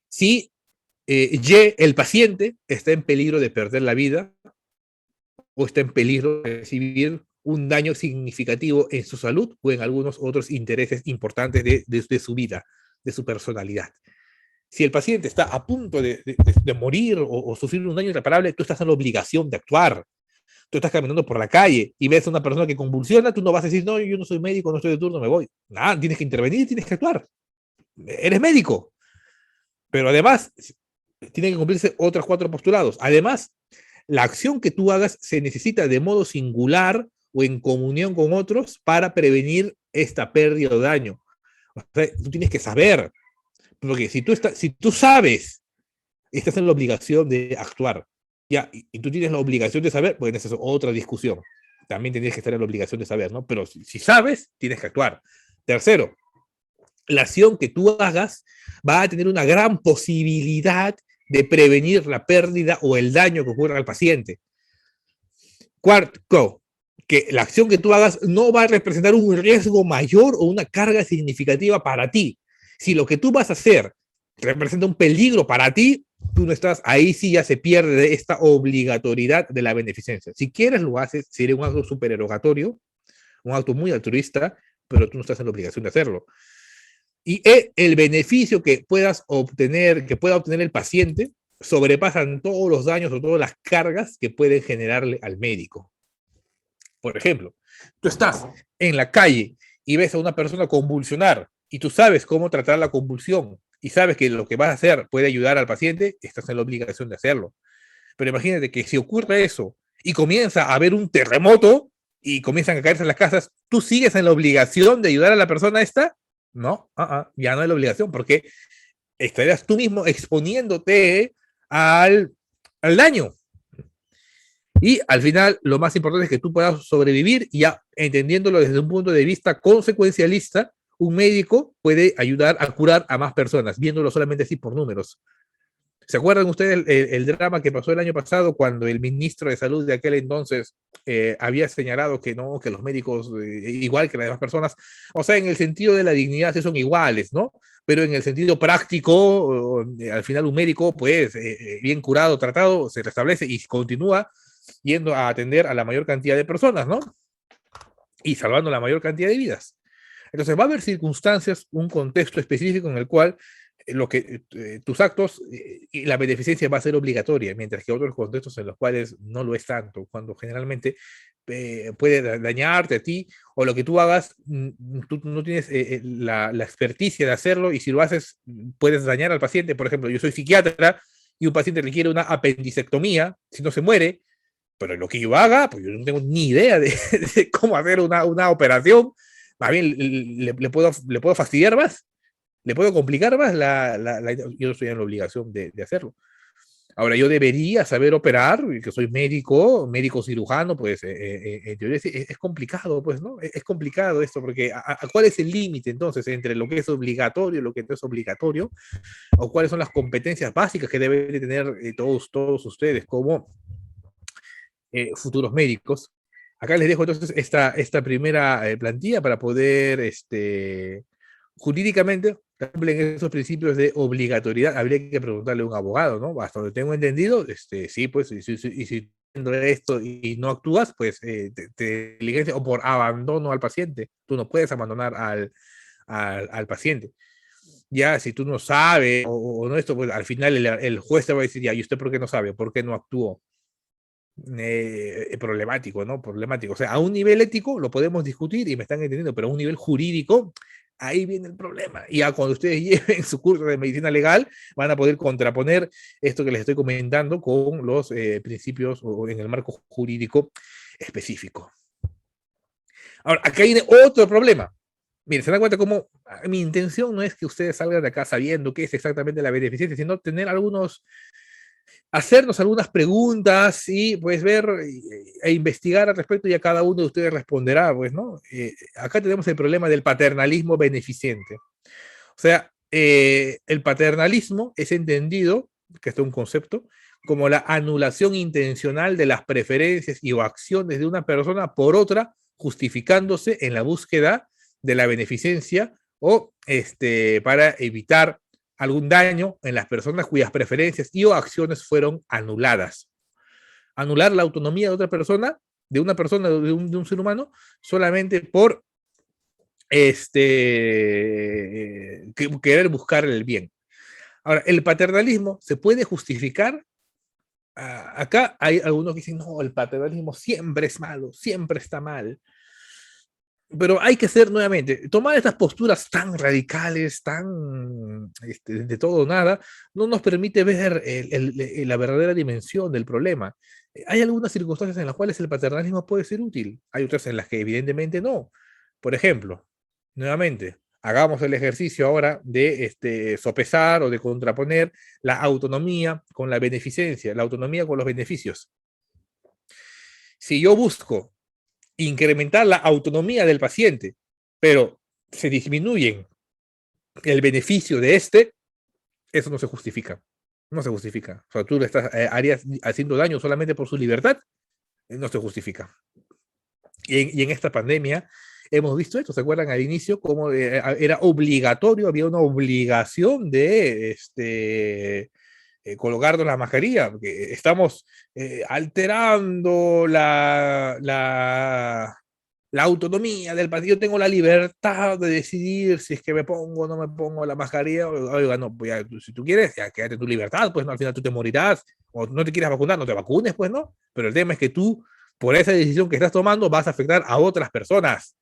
si el paciente está en peligro de perder la vida o está en peligro de recibir un daño significativo en su salud o en algunos otros intereses importantes de su vida, de su personalidad. Si el paciente está a punto de morir o sufrir un daño irreparable, tú estás en la obligación de actuar. Tú estás caminando por la calle y ves a una persona que convulsiona, tú no vas a decir, no, yo no soy médico, no estoy de turno, me voy. Nada, tienes que intervenir, tienes que actuar. Eres médico. Pero además, tienen que cumplirse otros 4 postulados. Además, la acción que tú hagas se necesita de modo singular o en comunión con otros para prevenir esta pérdida o daño. O sea, tú tienes que saber, porque si tú sabes, estás en la obligación de actuar, ya, y tú tienes la obligación de saber, pues esa es otra discusión. También tienes que estar en la obligación de saber, ¿no? Pero si sabes, tienes que actuar. Tercero, la acción que tú hagas va a tener una gran posibilidad de prevenir la pérdida o el daño que ocurra al paciente. Cuarto, que la acción que tú hagas no va a representar un riesgo mayor o una carga significativa para ti. Si lo que tú vas a hacer representa un peligro para ti, tú no estás, ahí sí ya se pierde esta obligatoriedad de la beneficencia. Si quieres lo haces, sería un acto supererogatorio, un acto muy altruista, pero tú no estás en la obligación de hacerlo. Y el beneficio que pueda obtener el paciente sobrepasan todos los daños o todas las cargas que pueden generarle al médico. Por ejemplo, tú estás en la calle y ves a una persona convulsionar y tú sabes cómo tratar la convulsión y sabes que lo que vas a hacer puede ayudar al paciente, estás en la obligación de hacerlo. Pero imagínate que si ocurre eso y comienza a haber un terremoto y comienzan a caerse las casas, ¿tú sigues en la obligación de ayudar a la persona esta? No, ya no hay la obligación, porque estarías tú mismo exponiéndote al daño. Y al final, lo más importante es que tú puedas sobrevivir, y ya entendiéndolo desde un punto de vista consecuencialista, un médico puede ayudar a curar a más personas, viéndolo solamente así por números. ¿Se acuerdan ustedes el drama que pasó el año pasado cuando el ministro de Salud de aquel entonces había señalado que no, que los médicos, igual que las demás personas, o sea, en el sentido de la dignidad, sí son iguales, ¿no? Pero en el sentido práctico, al final un médico, pues, bien curado, tratado, se restablece y continúa yendo a atender a la mayor cantidad de personas, ¿no? Y salvando la mayor cantidad de vidas. Entonces va a haber circunstancias, un contexto específico en el cual tus actos y la beneficencia va a ser obligatoria, mientras que otros contextos en los cuales no lo es tanto, cuando generalmente puede dañarte a ti, o lo que tú hagas, tú no tienes la experticia de hacerlo, y si lo haces puedes dañar al paciente. Por ejemplo, yo soy psiquiatra y un paciente requiere una apendicectomía, si no se muere, pero lo que yo haga, pues yo no tengo ni idea de cómo hacer una operación. Más bien le puedo fastidiar más, le puedo complicar más yo no estoy en la obligación de hacerlo. Ahora, yo debería saber operar, que soy médico cirujano, pues en teoría es complicado, pues, ¿no? Es complicado esto, porque ¿cuál es el límite entonces entre lo que es obligatorio y lo que no es obligatorio? ¿O cuáles son las competencias básicas que deben de tener todos ustedes como futuros médicos? Acá les dejo entonces esta primera plantilla para poder, jurídicamente, cumplen esos principios de obligatoriedad. Habría que preguntarle a un abogado, ¿no? Hasta donde tengo entendido, sí, pues, y si esto y no actúas, pues te diligencia o por abandono al paciente. Tú no puedes abandonar al paciente. Ya, si tú no sabes o no esto, pues al final el juez te va a decir, ya, ¿y usted por qué no sabe? ¿Por qué no actuó? Problemático, ¿no? Problemático. O sea, a un nivel ético lo podemos discutir y me están entendiendo, pero a un nivel jurídico, ahí viene el problema. Y ya cuando ustedes lleven su curso de medicina legal, van a poder contraponer esto que les estoy comentando con los principios o en el marco jurídico específico. Ahora, acá viene otro problema. Miren, se dan cuenta cómo mi intención no es que ustedes salgan de acá sabiendo qué es exactamente la beneficencia, sino tener hacernos algunas preguntas y pues ver e investigar al respecto, y a cada uno de ustedes responderá, pues, ¿no? Acá tenemos el problema del paternalismo beneficente. O sea, el paternalismo es entendido, que esto es un concepto, como la anulación intencional de las preferencias y o acciones de una persona por otra, justificándose en la búsqueda de la beneficencia o para evitar algún daño en las personas cuyas preferencias y o acciones fueron anuladas. Anular la autonomía de otra persona, de una persona, de un ser humano, solamente por querer buscar el bien. Ahora, el paternalismo se puede justificar. Acá hay algunos que dicen, no, el paternalismo siempre es malo, siempre está mal. Pero hay que ser nuevamente, tomar estas posturas tan radicales, tan de todo o nada, no nos permite ver la verdadera dimensión del problema. Hay algunas circunstancias en las cuales el paternalismo puede ser útil, hay otras en las que evidentemente no. Por ejemplo, nuevamente, hagamos el ejercicio ahora de sopesar o de contraponer la autonomía con la beneficencia, la autonomía con los beneficios. Si yo busco incrementar la autonomía del paciente, pero se disminuyen el beneficio de eso no se justifica. No se justifica. O sea, tú le estás haciendo daño solamente por su libertad, no se justifica. Y en esta pandemia hemos visto esto. ¿Se acuerdan al inicio cómo era obligatorio, había una obligación de colocarnos la mascarilla? Porque estamos alterando la autonomía del paciente. Yo tengo la libertad de decidir si es que me pongo o no me pongo la mascarilla. Oiga, no, pues ya, si tú quieres, ya quédate tu libertad, pues no, al final tú te morirás. O no te quieres vacunar, no te vacunes, pues no. Pero el tema es que tú, por esa decisión que estás tomando, vas a afectar a otras personas.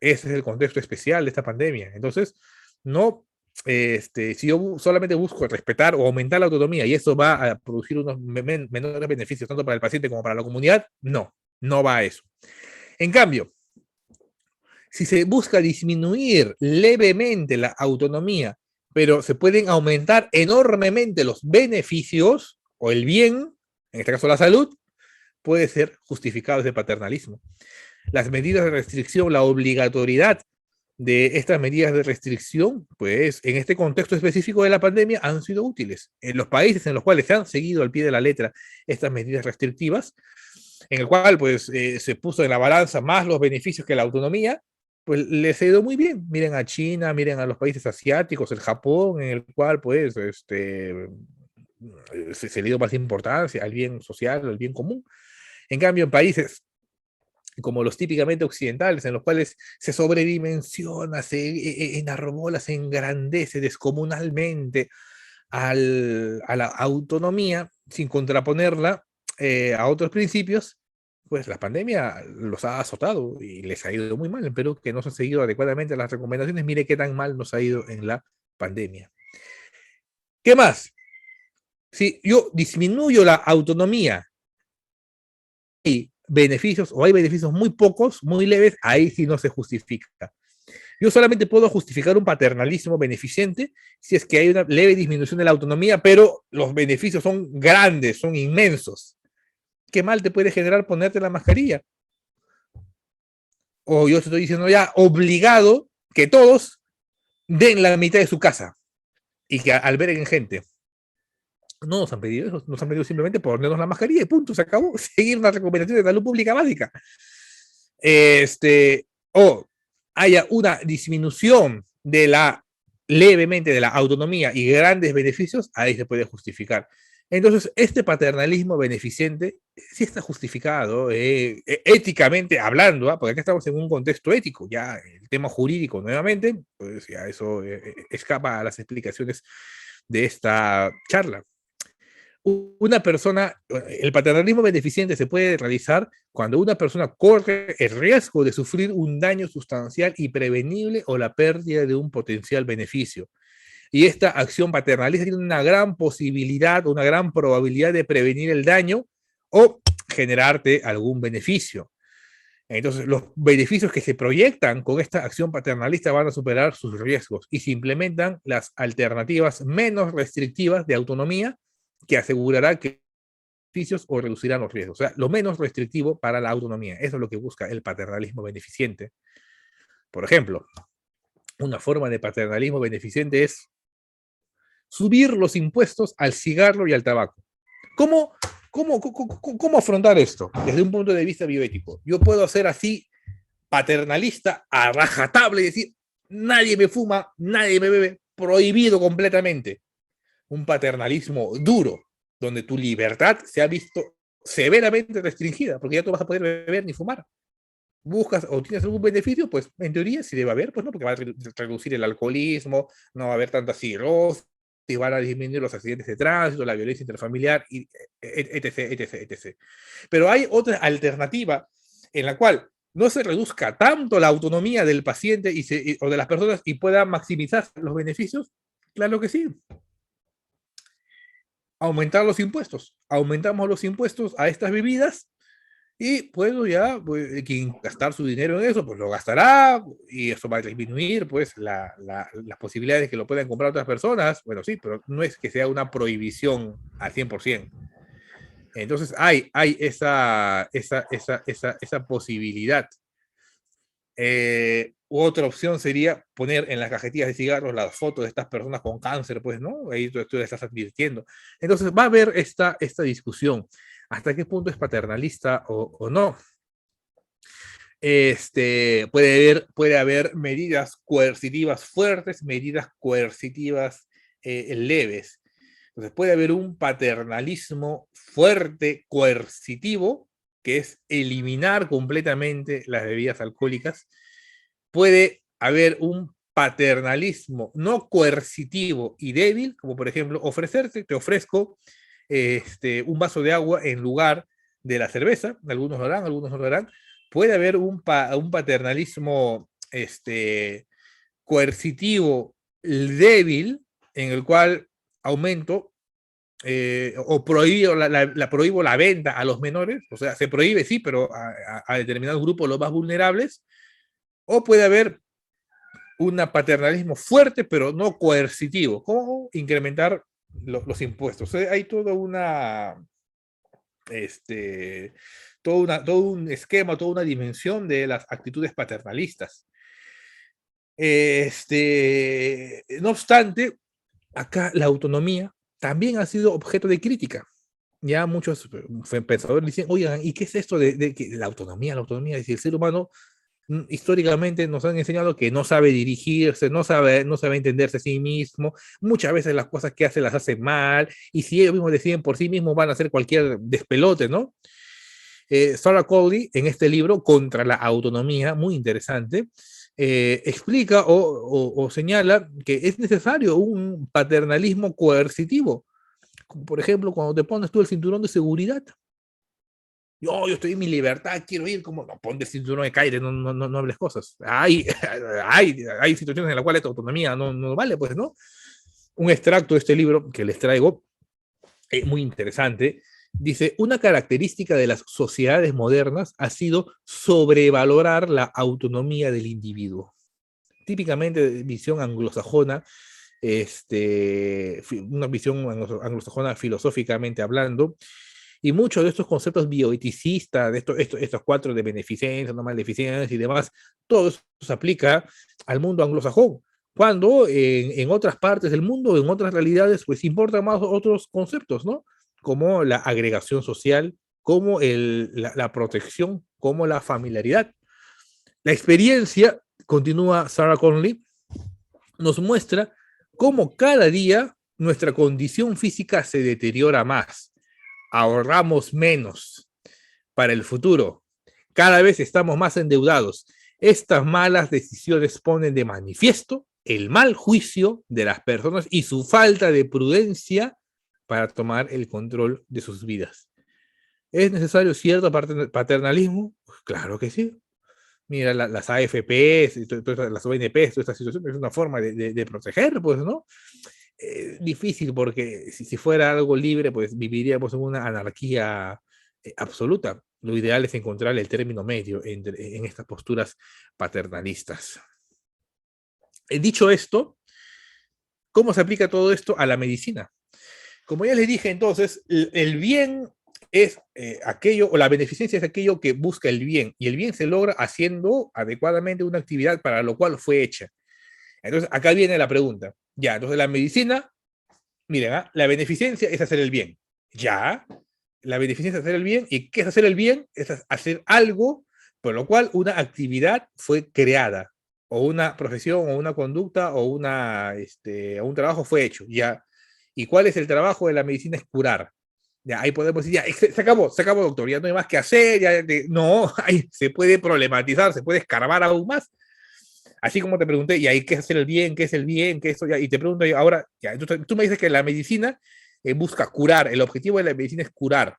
Ese es el contexto especial de esta pandemia. Entonces, no si yo solamente busco respetar o aumentar la autonomía y eso va a producir unos menores beneficios tanto para el paciente como para la comunidad, no va a eso. En cambio, si se busca disminuir levemente la autonomía, pero se pueden aumentar enormemente los beneficios o el bien, en este caso la salud, puede ser justificado ese paternalismo. Las medidas de restricción, la obligatoriedad de estas medidas de restricción, pues en este contexto específico de la pandemia han sido útiles. En los países en los cuales se han seguido al pie de la letra estas medidas restrictivas, en el cual pues se puso en la balanza más los beneficios que la autonomía, pues les ha ido muy bien. Miren a China, miren a los países asiáticos, el Japón, en el cual pues se le dio más importancia al bien social, al bien común. En cambio, en países como los típicamente occidentales, en los cuales se sobredimensiona, se enarbola, se engrandece descomunalmente a la autonomía sin contraponerla a otros principios, pues la pandemia los ha azotado y les ha ido muy mal. En Perú, que no se han seguido adecuadamente las recomendaciones, mire qué tan mal nos ha ido en la pandemia. ¿Qué más? Si yo disminuyo la autonomía y beneficios, o hay beneficios muy pocos, muy leves, ahí sí no se justifica. Yo solamente puedo justificar un paternalismo beneficente si es que hay una leve disminución de la autonomía, pero los beneficios son grandes, son inmensos. ¿Qué mal te puede generar ponerte la mascarilla? O yo te estoy diciendo ya obligado que todos den la mitad de su casa y que alberguen gente. No nos han pedido eso, nos han pedido simplemente ponernos la mascarilla y punto, se acabó. Seguir una recomendación de salud pública básica. O haya una disminución de levemente de la autonomía y grandes beneficios, ahí se puede justificar. Entonces, este paternalismo beneficente sí está justificado, éticamente hablando, porque acá estamos en un contexto ético, ya el tema jurídico nuevamente, pues ya eso escapa a las explicaciones de esta charla. Una persona, el paternalismo beneficente se puede realizar cuando una persona corre el riesgo de sufrir un daño sustancial y prevenible o la pérdida de un potencial beneficio. Y esta acción paternalista tiene una gran posibilidad, una gran probabilidad de prevenir el daño o generarte algún beneficio. Entonces, los beneficios que se proyectan con esta acción paternalista van a superar sus riesgos y se implementan las alternativas menos restrictivas de autonomía que asegurará que beneficios o reducirán los riesgos. O sea, lo menos restrictivo para la autonomía. Eso es lo que busca el paternalismo beneficente. Por ejemplo, una forma de paternalismo beneficente es subir los impuestos al cigarro y al tabaco. ¿Cómo, cómo afrontar esto desde un punto de vista bioético? Yo puedo hacer así paternalista a rajatabla y decir, nadie me fuma, nadie me bebe, prohibido completamente. Un paternalismo duro, donde tu libertad se ha visto severamente restringida, porque ya no vas a poder beber ni fumar. Buscas o tienes algún beneficio, pues en teoría sí debe haber, pues no, porque va a reducir el alcoholismo, no va a haber tanta cirrosis, van a disminuir los accidentes de tránsito, la violencia interfamiliar, etc, etc, etc. Pero hay otra alternativa en la cual no se reduzca tanto la autonomía del paciente o de las personas y pueda maximizar los beneficios. Claro que sí. Aumentar los impuestos. Aumentamos los impuestos a estas bebidas y puedo ya, pues, quien gastar su dinero en eso, pues lo gastará y eso va a disminuir pues las posibilidades de que lo puedan comprar otras personas. Bueno, sí, pero no es que sea una prohibición al 100%. Entonces hay esa posibilidad. Otra opción sería poner en las cajetillas de cigarros las fotos de estas personas con cáncer, pues, ¿no? Ahí tú estás advirtiendo. Entonces va a haber esta discusión. ¿Hasta qué punto es paternalista o no? Puede haber medidas coercitivas fuertes, medidas coercitivas leves. Entonces puede haber un paternalismo fuerte, coercitivo, que es eliminar completamente las bebidas alcohólicas. Puede haber un paternalismo no coercitivo y débil, como por ejemplo te ofrezco un vaso de agua en lugar de la cerveza, algunos lo harán, algunos no lo harán. Puede haber un paternalismo coercitivo débil en el cual aumento o prohíbo prohíbo la venta a los menores, o sea, se prohíbe, sí, pero a determinados grupos, los más vulnerables, o puede haber un paternalismo fuerte, pero no coercitivo, como incrementar los impuestos. O sea, hay toda una, todo un esquema, toda una dimensión de las actitudes paternalistas. No obstante, acá la autonomía también ha sido objeto de crítica. Ya muchos pensadores dicen, oigan, ¿y qué es esto de que la autonomía? La autonomía, es decir, el ser humano históricamente nos han enseñado que no sabe dirigirse, no sabe entenderse a sí mismo, muchas veces las cosas que hace las hace mal, y si ellos mismos deciden por sí mismos van a hacer cualquier despelote, ¿no? Sarah Coley, en este libro, Contra la Autonomía, muy interesante, explica o señala que es necesario un paternalismo coercitivo, como por ejemplo cuando te pones tú el cinturón de seguridad. Yo estoy en mi libertad, quiero ir, como, no, ponte el cinturón de caire, no hables cosas. Hay situaciones en las cuales tu autonomía no vale, pues, ¿no? Un extracto de este libro que les traigo, muy interesante, dice, una característica de las sociedades modernas ha sido sobrevalorar la autonomía del individuo. Típicamente de visión anglosajona, una visión anglosajona filosóficamente hablando, y muchos de estos conceptos bioeticistas, de estos cuatro de beneficencia, no maleficencia y demás, todo eso se aplica al mundo anglosajón. Cuando en otras partes del mundo, en otras realidades, pues importan más otros conceptos, ¿no? Como la agregación social, como la protección, como la familiaridad. La experiencia, continúa Sarah Conley, nos muestra cómo cada día nuestra condición física se deteriora más, ahorramos menos para el futuro, cada vez estamos más endeudados. Estas malas decisiones ponen de manifiesto el mal juicio de las personas y su falta de prudencia para tomar el control de sus vidas. ¿Es necesario cierto paternalismo? Pues claro que sí. Mira, las AFPs, las ONPs, toda esta situación es una forma de proteger, pues, ¿no? Difícil porque si fuera algo libre, pues viviríamos en una anarquía absoluta. Lo ideal es encontrar el término medio en estas posturas paternalistas. Dicho esto, ¿cómo se aplica todo esto a la medicina? Como ya les dije entonces, el bien es aquello, o la beneficencia es aquello que busca el bien, y el bien se logra haciendo adecuadamente una actividad para lo cual fue hecha. Entonces, acá viene la pregunta. Ya, entonces la medicina, miren, la beneficencia es hacer el bien. Ya, la beneficencia es hacer el bien, ¿y qué es hacer el bien? Es hacer algo por lo cual una actividad fue creada, o una profesión, o una conducta, o un trabajo fue hecho. Ya, ¿y cuál es el trabajo de la medicina? Es curar. Ya, ahí podemos decir, ya, se acabó, doctor, ya no hay más que hacer, no, ahí se puede problematizar, se puede escarbar aún más. Así como te pregunté, y ahí, ¿qué es hacer el bien? ¿Qué es el bien? ¿Qué es eso? Ya, y te pregunto yo, ahora, ya, entonces, tú me dices que la medicina busca curar, el objetivo de la medicina es curar.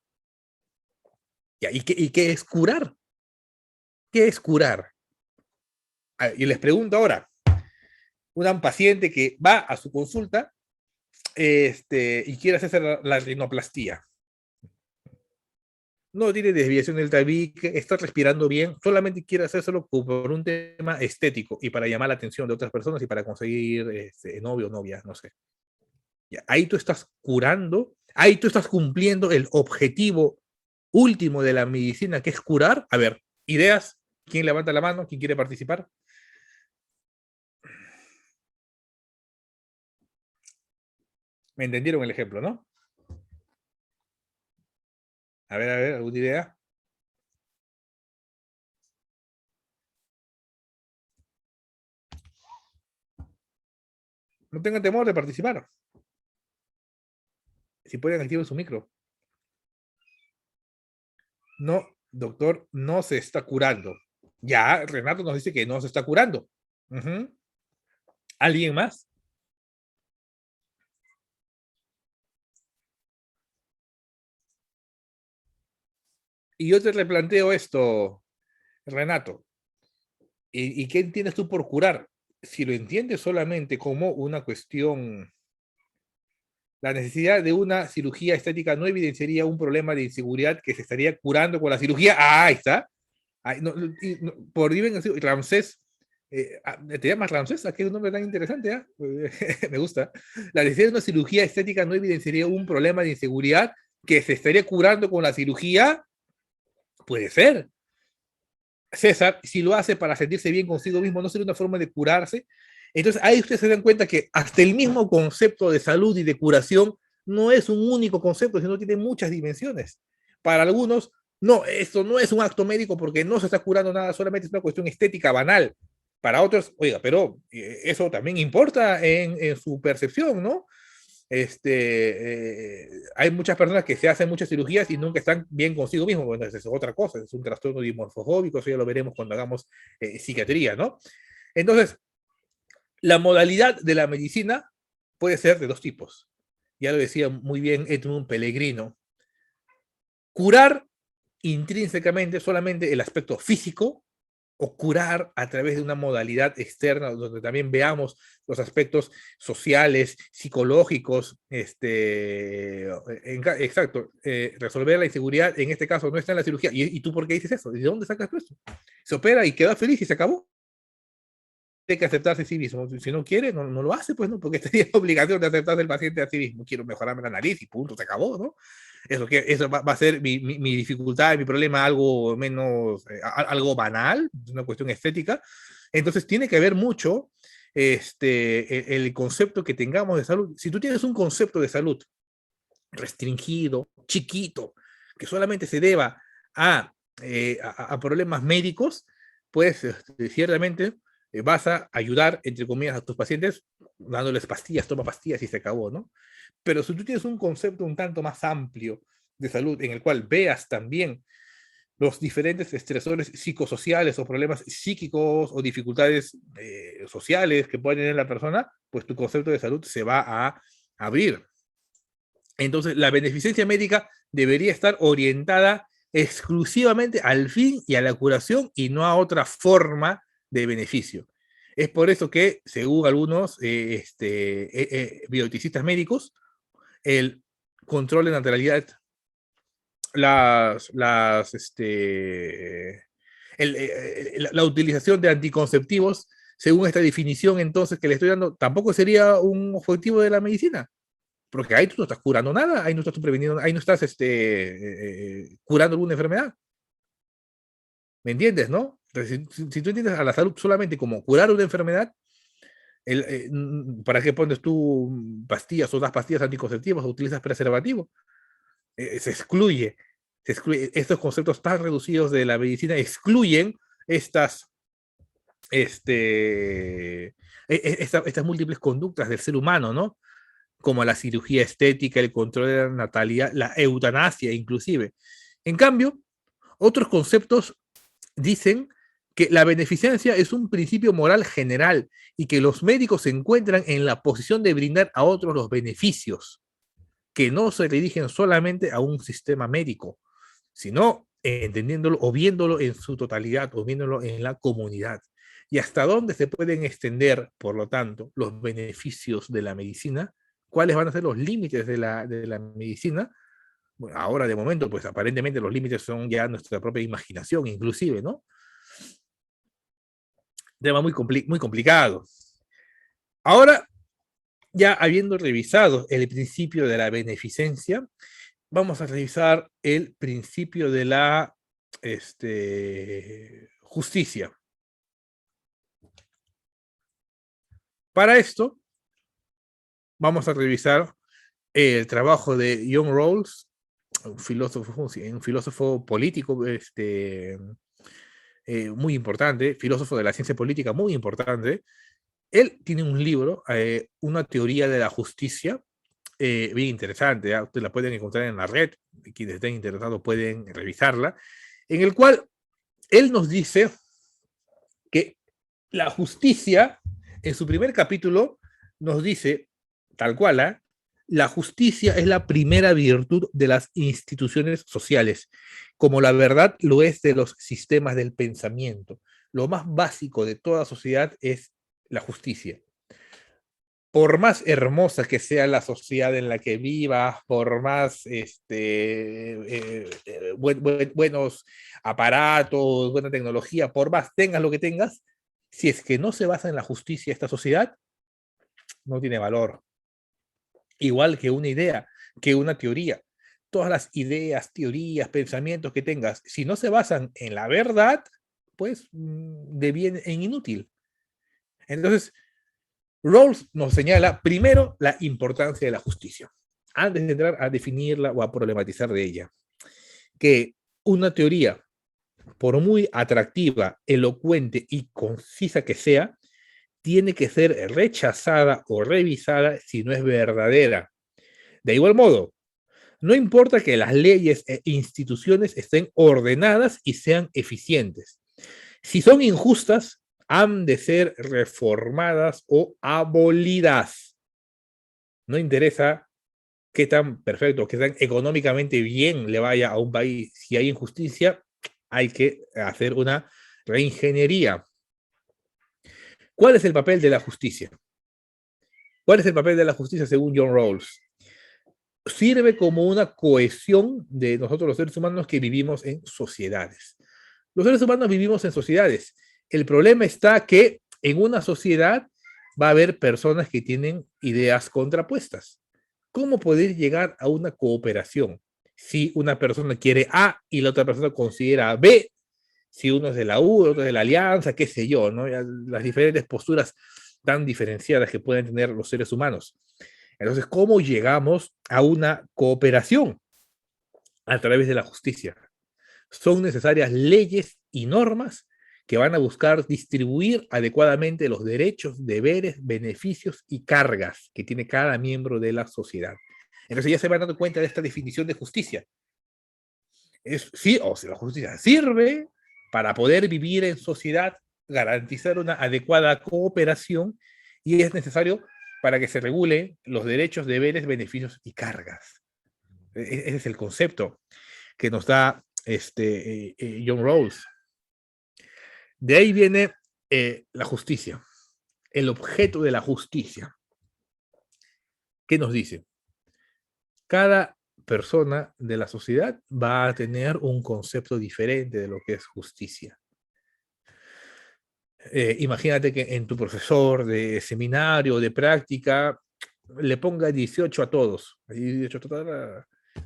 Ya, ¿y qué es curar? ¿Qué es curar? Y les pregunto ahora, una paciente que va a su consulta y quiere hacerse la rinoplastía. No tiene desviación del tabique, está respirando bien, solamente quiere hacérselo por un tema estético y para llamar la atención de otras personas y para conseguir novio o novia, no sé. Ya, ahí tú estás curando, ahí tú estás cumpliendo el objetivo último de la medicina, que es curar. A ver, ideas, ¿quién levanta la mano? ¿Quién quiere participar? Me entendieron el ejemplo, ¿no? A ver, ¿alguna idea? No tengan temor de participar. Si pueden, activen su micro. No, doctor, no se está curando. Ya, Renato nos dice que no se está curando. ¿Alguien más? Y yo te replanteo esto, Renato. ¿Y qué entiendes tú por curar? si lo entiendes solamente como una cuestión, la necesidad de una cirugía estética no evidenciaría un problema de inseguridad que se estaría curando con la cirugía. Ah, ahí está. Ay, no, por Viven Ramsés, ¿te llamas Ramsés? Aquí es un nombre tan interesante, ¿eh? Me gusta. La necesidad de una cirugía estética no evidenciaría un problema de inseguridad que se estaría curando con la cirugía. Puede ser. César, si lo hace para sentirse bien consigo mismo, no sería una forma de curarse. Entonces ahí ustedes se dan cuenta que hasta el mismo concepto de salud y de curación no es un único concepto, sino tiene muchas dimensiones. Para algunos, no, esto no es un acto médico porque no se está curando nada, solamente es una cuestión estética banal. Para otros, oiga, pero eso también importa en su percepción, ¿no? Hay muchas personas que se hacen muchas cirugías y nunca están bien consigo mismos. Bueno, eso es otra cosa, es un trastorno dimorfofóbico, eso ya lo veremos cuando hagamos psiquiatría, ¿no? Entonces, la modalidad de la medicina puede ser de dos tipos. Ya lo decía muy bien Edmund Pellegrino. Curar intrínsecamente solamente el aspecto físico o curar a través de una modalidad externa donde también veamos los aspectos sociales, psicológicos, exacto, resolver la inseguridad en este caso no está en la cirugía. ¿Y tú por qué dices eso? ¿De dónde sacas tú esto? Se opera y queda feliz y se acabó. Tiene que aceptarse a sí mismo. Si no quiere, no lo hace, pues no, porque tenía la obligación de aceptarse el paciente a sí mismo. Quiero mejorarme la nariz y punto, se acabó, ¿no? Eso va a ser mi dificultad, mi problema algo menos, algo banal, una cuestión estética. Entonces tiene que haber mucho el concepto que tengamos de salud. Si tú tienes un concepto de salud restringido, chiquito, que solamente se deba a problemas médicos, pues ciertamente vas a ayudar, entre comillas, a tus pacientes dándoles pastillas, toma pastillas y se acabó, ¿no? Pero si tú tienes un concepto un tanto más amplio de salud en el cual veas también los diferentes estresores psicosociales o problemas psíquicos o dificultades sociales que puede tener la persona, pues tu concepto de salud se va a abrir. Entonces, la beneficencia médica debería estar orientada exclusivamente al fin y a la curación y no a otra forma de beneficio. Es por eso que, según algunos bioticistas médicos, el control de natalidad, la utilización de anticonceptivos, según esta definición entonces que le estoy dando, tampoco sería un objetivo de la medicina. Porque ahí tú no estás curando nada, ahí no estás preveniendo, ahí no estás curando alguna enfermedad. ¿Me entiendes, no? Entonces, si tú entiendes a la salud solamente como curar una enfermedad, ¿para qué pones tú pastillas o das pastillas anticonceptivas o utilizas preservativo? Se excluye. Estos conceptos tan reducidos de la medicina excluyen estas, estas múltiples conductas del ser humano, ¿no? Como la cirugía estética, el control de la natalidad, la eutanasia inclusive. En cambio, otros conceptos dicen que la beneficencia es un principio moral general y que los médicos se encuentran en la posición de brindar a otros los beneficios, que no se dirigen solamente a un sistema médico, sino entendiéndolo o viéndolo en su totalidad o viéndolo en la comunidad. Y hasta dónde se pueden extender, por lo tanto, los beneficios de la medicina, cuáles van a ser los límites de la medicina. Bueno, ahora de momento, pues aparentemente los límites son ya nuestra propia imaginación, inclusive, ¿no? Tema muy complicado. Ahora, ya habiendo revisado el principio de la beneficencia, vamos a revisar el principio de la justicia. Para esto, vamos a revisar el trabajo de John Rawls, un filósofo político muy importante, filósofo de la ciencia política muy importante. Él tiene un libro, una teoría de la justicia, bien interesante, ¿eh? Ustedes la pueden encontrar en la red, quienes estén interesados pueden revisarla, en el cual él nos dice que la justicia, en su primer capítulo, nos dice, tal cual, ¿eh? La justicia es la primera virtud de las instituciones sociales, como la verdad lo es de los sistemas del pensamiento. Lo más básico de toda sociedad es la justicia. Por más hermosa que sea la sociedad en la que vivas, por más buenos aparatos, buena tecnología, por más tengas lo que tengas, si es que no se basa en la justicia esta sociedad, no tiene valor. Igual que una idea, que una teoría. Todas las ideas, teorías, pensamientos que tengas, si no se basan en la verdad, pues deviene en inútil. Entonces, Rawls nos señala primero la importancia de la justicia, antes de entrar a definirla o a problematizar de ella. Que una teoría, por muy atractiva, elocuente y concisa que sea, tiene que ser rechazada o revisada si no es verdadera. De igual modo, no importa que las leyes e instituciones estén ordenadas y sean eficientes. Si son injustas, han de ser reformadas o abolidas. No interesa qué tan perfecto, qué tan económicamente bien le vaya a un país. Si hay injusticia, hay que hacer una reingeniería. ¿Cuál es el papel de la justicia? ¿Cuál es el papel de la justicia según John Rawls? Sirve como una cohesión de nosotros los seres humanos que vivimos en sociedades. Los seres humanos vivimos en sociedades. El problema está que en una sociedad va a haber personas que tienen ideas contrapuestas. ¿Cómo poder llegar a una cooperación? Si una persona quiere A y la otra persona considera B, si uno es de la U, otro es de la Alianza, qué sé yo, ¿no? Las diferentes posturas tan diferenciadas que pueden tener los seres humanos. Entonces, ¿cómo llegamos a una cooperación? A través de la justicia. Son necesarias leyes y normas que van a buscar distribuir adecuadamente los derechos, deberes, beneficios y cargas que tiene cada miembro de la sociedad. Entonces ya se van dando cuenta de esta definición de justicia. Sí, o sea, la justicia sirve para poder vivir en sociedad, garantizar una adecuada cooperación y es necesario para que se regulen los derechos, deberes, beneficios y cargas. Ese es el concepto que nos da John Rawls. De ahí viene la justicia, el objeto de la justicia. ¿Qué nos dice? Cada persona de la sociedad va a tener un concepto diferente de lo que es justicia. Imagínate que en tu profesor de seminario, de práctica, le ponga 18 a todos. 18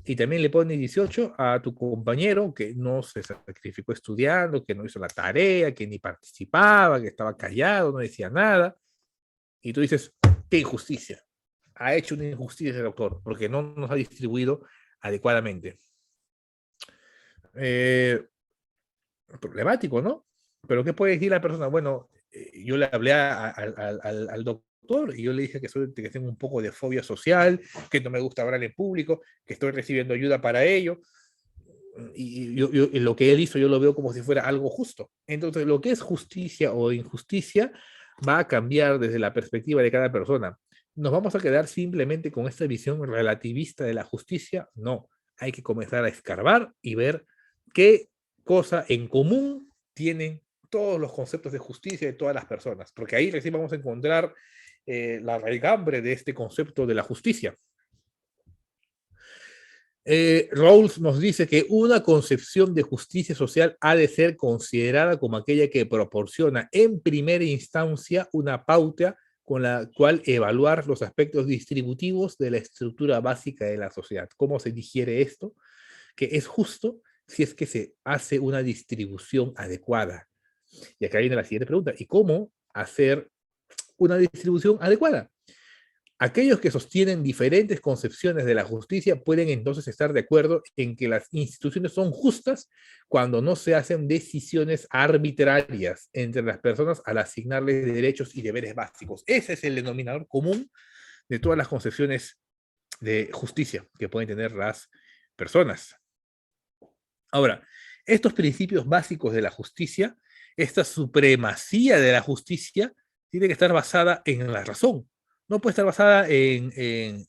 y también le pone 18 a tu compañero que no se sacrificó estudiando, que no hizo la tarea, que ni participaba, que estaba callado, no decía nada. Y tú dices, qué injusticia. Ha hecho una injusticia el doctor porque no nos ha distribuido adecuadamente. Problemático, ¿no? Pero ¿qué puede decir la persona? Bueno, yo le hablé al doctor y yo le dije que tengo un poco de fobia social, que no me gusta hablar en público, que estoy recibiendo ayuda para ello. Y lo que él hizo yo lo veo como si fuera algo justo. Entonces, lo que es justicia o injusticia va a cambiar desde la perspectiva de cada persona. ¿Nos vamos a quedar simplemente con esta visión relativista de la justicia? No, hay que comenzar a escarbar y ver qué cosa en común tienen todos los conceptos de justicia de todas las personas, porque ahí recién vamos a encontrar la raigambre de este concepto de la justicia. Rawls nos dice que una concepción de justicia social ha de ser considerada como aquella que proporciona en primera instancia una pauta con la cual evaluar los aspectos distributivos de la estructura básica de la sociedad. ¿Cómo se digiere esto? Que es justo si es que se hace una distribución adecuada. Y acá viene la siguiente pregunta, ¿y cómo hacer una distribución adecuada? Aquellos que sostienen diferentes concepciones de la justicia pueden entonces estar de acuerdo en que las instituciones son justas cuando no se hacen decisiones arbitrarias entre las personas al asignarles derechos y deberes básicos. Ese es el denominador común de todas las concepciones de justicia que pueden tener las personas. Ahora, estos principios básicos de la justicia, esta supremacía de la justicia, tiene que estar basada en la razón. No puede estar basada en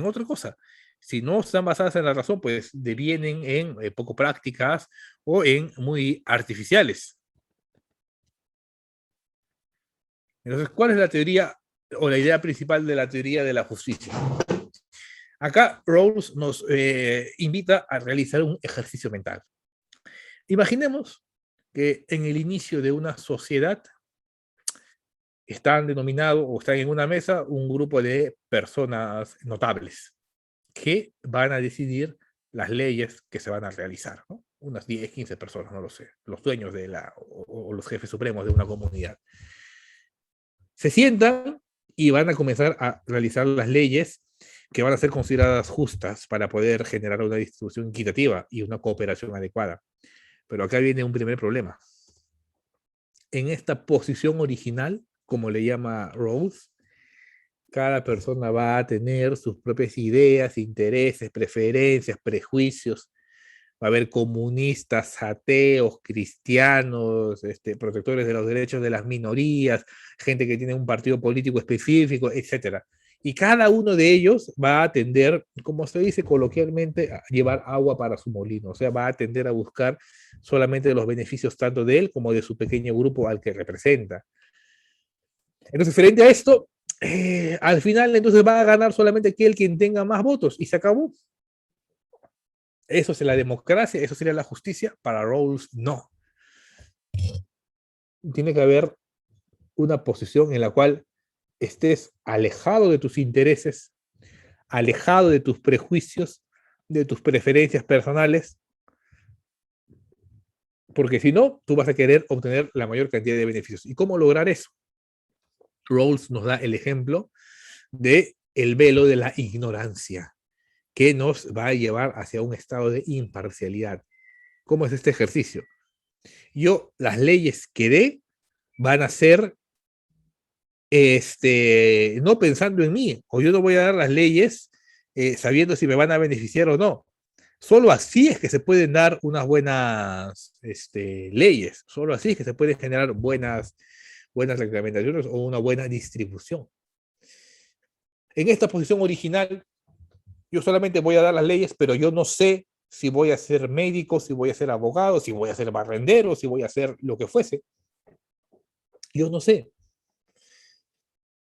otra cosa. Si no están basadas en la razón, pues devienen en poco prácticas o en muy artificiales. Entonces, ¿cuál es la teoría o la idea principal de la teoría de la justicia? Acá Rawls nos invita a realizar un ejercicio mental. Imaginemos que en el inicio de una sociedad están denominados o están en una mesa un grupo de personas notables que van a decidir las leyes que se van a realizar, ¿no? Unas 10, 15 personas, no lo sé, los dueños de o los jefes supremos de una comunidad. Se sientan y van a comenzar a realizar las leyes que van a ser consideradas justas para poder generar una distribución equitativa y una cooperación adecuada. Pero acá viene un primer problema. En esta posición original, como le llama Rawls, cada persona va a tener sus propias ideas, intereses, preferencias, prejuicios. Va a haber comunistas, ateos, cristianos, protectores de los derechos de las minorías, gente que tiene un partido político específico, etcétera. Y cada uno de ellos va a tender, como se dice coloquialmente, a llevar agua para su molino. O sea, va a tender a buscar solamente los beneficios tanto de él como de su pequeño grupo al que representa. Entonces, frente a esto, al final entonces va a ganar solamente aquel quien tenga más votos y se acabó. Eso es la democracia, eso sería la justicia. Para Rawls, no. Tiene que haber una posición en la cual estés alejado de tus intereses, alejado de tus prejuicios, de tus preferencias personales, porque si no, tú vas a querer obtener la mayor cantidad de beneficios. ¿Y cómo lograr eso? Rawls nos da el ejemplo de el velo de la ignorancia, que nos va a llevar hacia un estado de imparcialidad. ¿Cómo es este ejercicio? Yo, las leyes que dé van a ser no pensando en mí, o yo no voy a dar las leyes sabiendo si me van a beneficiar o no. Solo así es que se pueden dar unas buenas leyes, solo así es que se pueden generar buenas reglamentaciones o una buena distribución. En esta posición original, yo solamente voy a dar las leyes, pero yo no sé si voy a ser médico, si voy a ser abogado, si voy a ser barrendero, si voy a hacer lo que fuese. Yo no sé.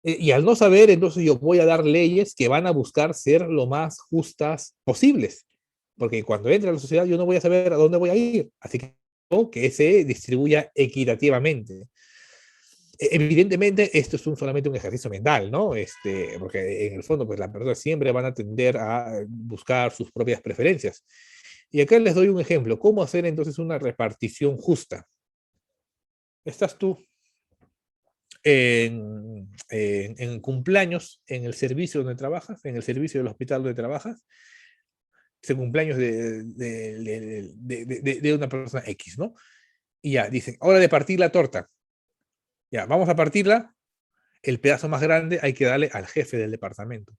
Y al no saber, entonces yo voy a dar leyes que van a buscar ser lo más justas posibles. Porque cuando entre a la sociedad yo no voy a saber a dónde voy a ir. Así que se distribuya equitativamente. Evidentemente, esto es solamente un ejercicio mental, ¿no? Porque en el fondo, pues las personas siempre van a tender a buscar sus propias preferencias. Y acá les doy un ejemplo. ¿Cómo hacer entonces una repartición justa? Estás tú en cumpleaños en el servicio donde trabajas, en el servicio del hospital donde trabajas, es el cumpleaños de una persona X, ¿no? Y ya, dicen, hora de partir la torta. Ya, vamos a partirla. El pedazo más grande hay que darle al jefe del departamento.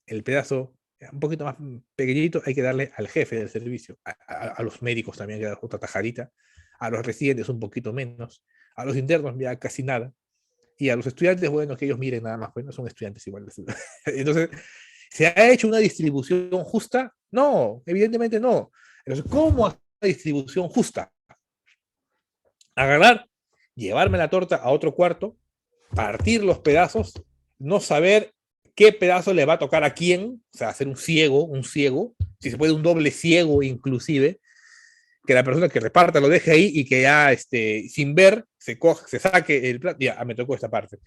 El pedazo un poquito más pequeñito hay que darle al jefe del servicio. A los médicos también hay que dar otra tajarita. A los residentes un poquito menos. A los internos ya casi nada. Y a los estudiantes, bueno, que ellos miren nada más, bueno, son estudiantes igual. Entonces, ¿se ha hecho una distribución justa? No, evidentemente no. Entonces, ¿cómo hacer una distribución justa? Agarrar, llevarme la torta a otro cuarto, partir los pedazos, no saber qué pedazo le va a tocar a quién, o sea, hacer un ciego, si se puede un doble ciego inclusive, que la persona que reparta lo deje ahí y que ya sin ver se saque el plato, ya me tocó esta parte.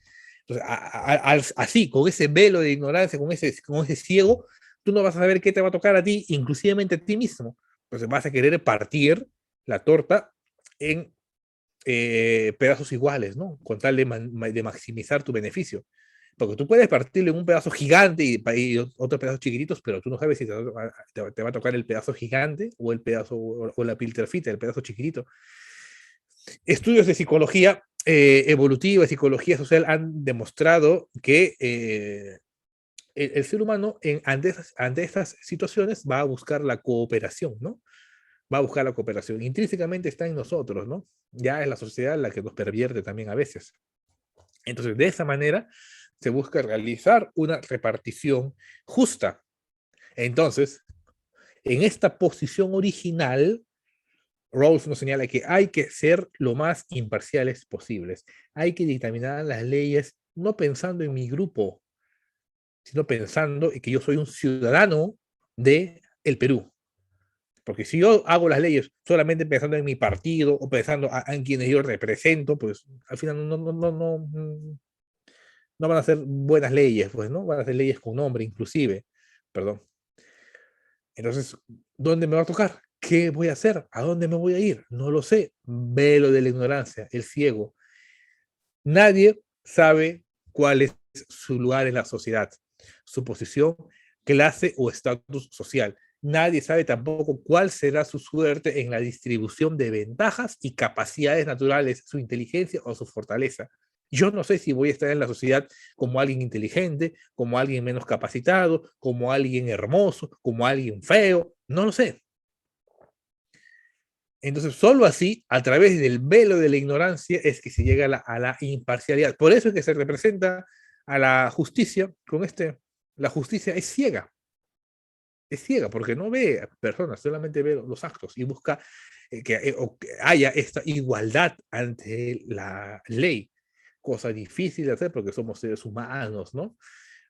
Entonces, así, con ese velo de ignorancia, con ese ciego, tú no vas a saber qué te va a tocar a ti, inclusivamente a ti mismo. Entonces vas a querer partir la torta en pedazos iguales, ¿no? Con tal de maximizar tu beneficio. Porque tú puedes partirle en un pedazo gigante y otros pedazos chiquititos, pero tú no sabes si te va a tocar el pedazo gigante o el pedazo o la piltrafita, el pedazo chiquitito. Estudios de psicología evolutiva, psicología social han demostrado que el ser humano ante estas situaciones va a buscar la cooperación, ¿no? Va a buscar la cooperación. Intrínsecamente está en nosotros, ¿no? Ya es la sociedad la que nos pervierte también a veces. Entonces, de esa manera se busca realizar una repartición justa. Entonces, en esta posición original, Rawls nos señala que hay que ser lo más imparciales posibles. Hay que dictaminar las leyes no pensando en mi grupo, sino pensando en que yo soy un ciudadano de el Perú. Porque si yo hago las leyes solamente pensando en mi partido o pensando en quienes yo represento, pues al final no van a ser buenas leyes, pues, ¿no? Van a ser leyes con nombre, inclusive. Perdón. Entonces, ¿dónde me va a tocar? ¿Qué voy a hacer? ¿A dónde me voy a ir? No lo sé. Velo de la ignorancia, el ciego. Nadie sabe cuál es su lugar en la sociedad, su posición, clase o estatus social. Nadie sabe tampoco cuál será su suerte en la distribución de ventajas y capacidades naturales, su inteligencia o su fortaleza. Yo no sé si voy a estar en la sociedad como alguien inteligente, como alguien menos capacitado, como alguien hermoso, como alguien feo, no lo sé. Entonces, solo así, a través del velo de la ignorancia, es que se llega a la imparcialidad. Por eso es que se representa a la justicia con la justicia es ciega porque no ve a personas, solamente ve los actos y busca que haya esta igualdad ante la ley, cosa difícil de hacer porque somos seres humanos, ¿no?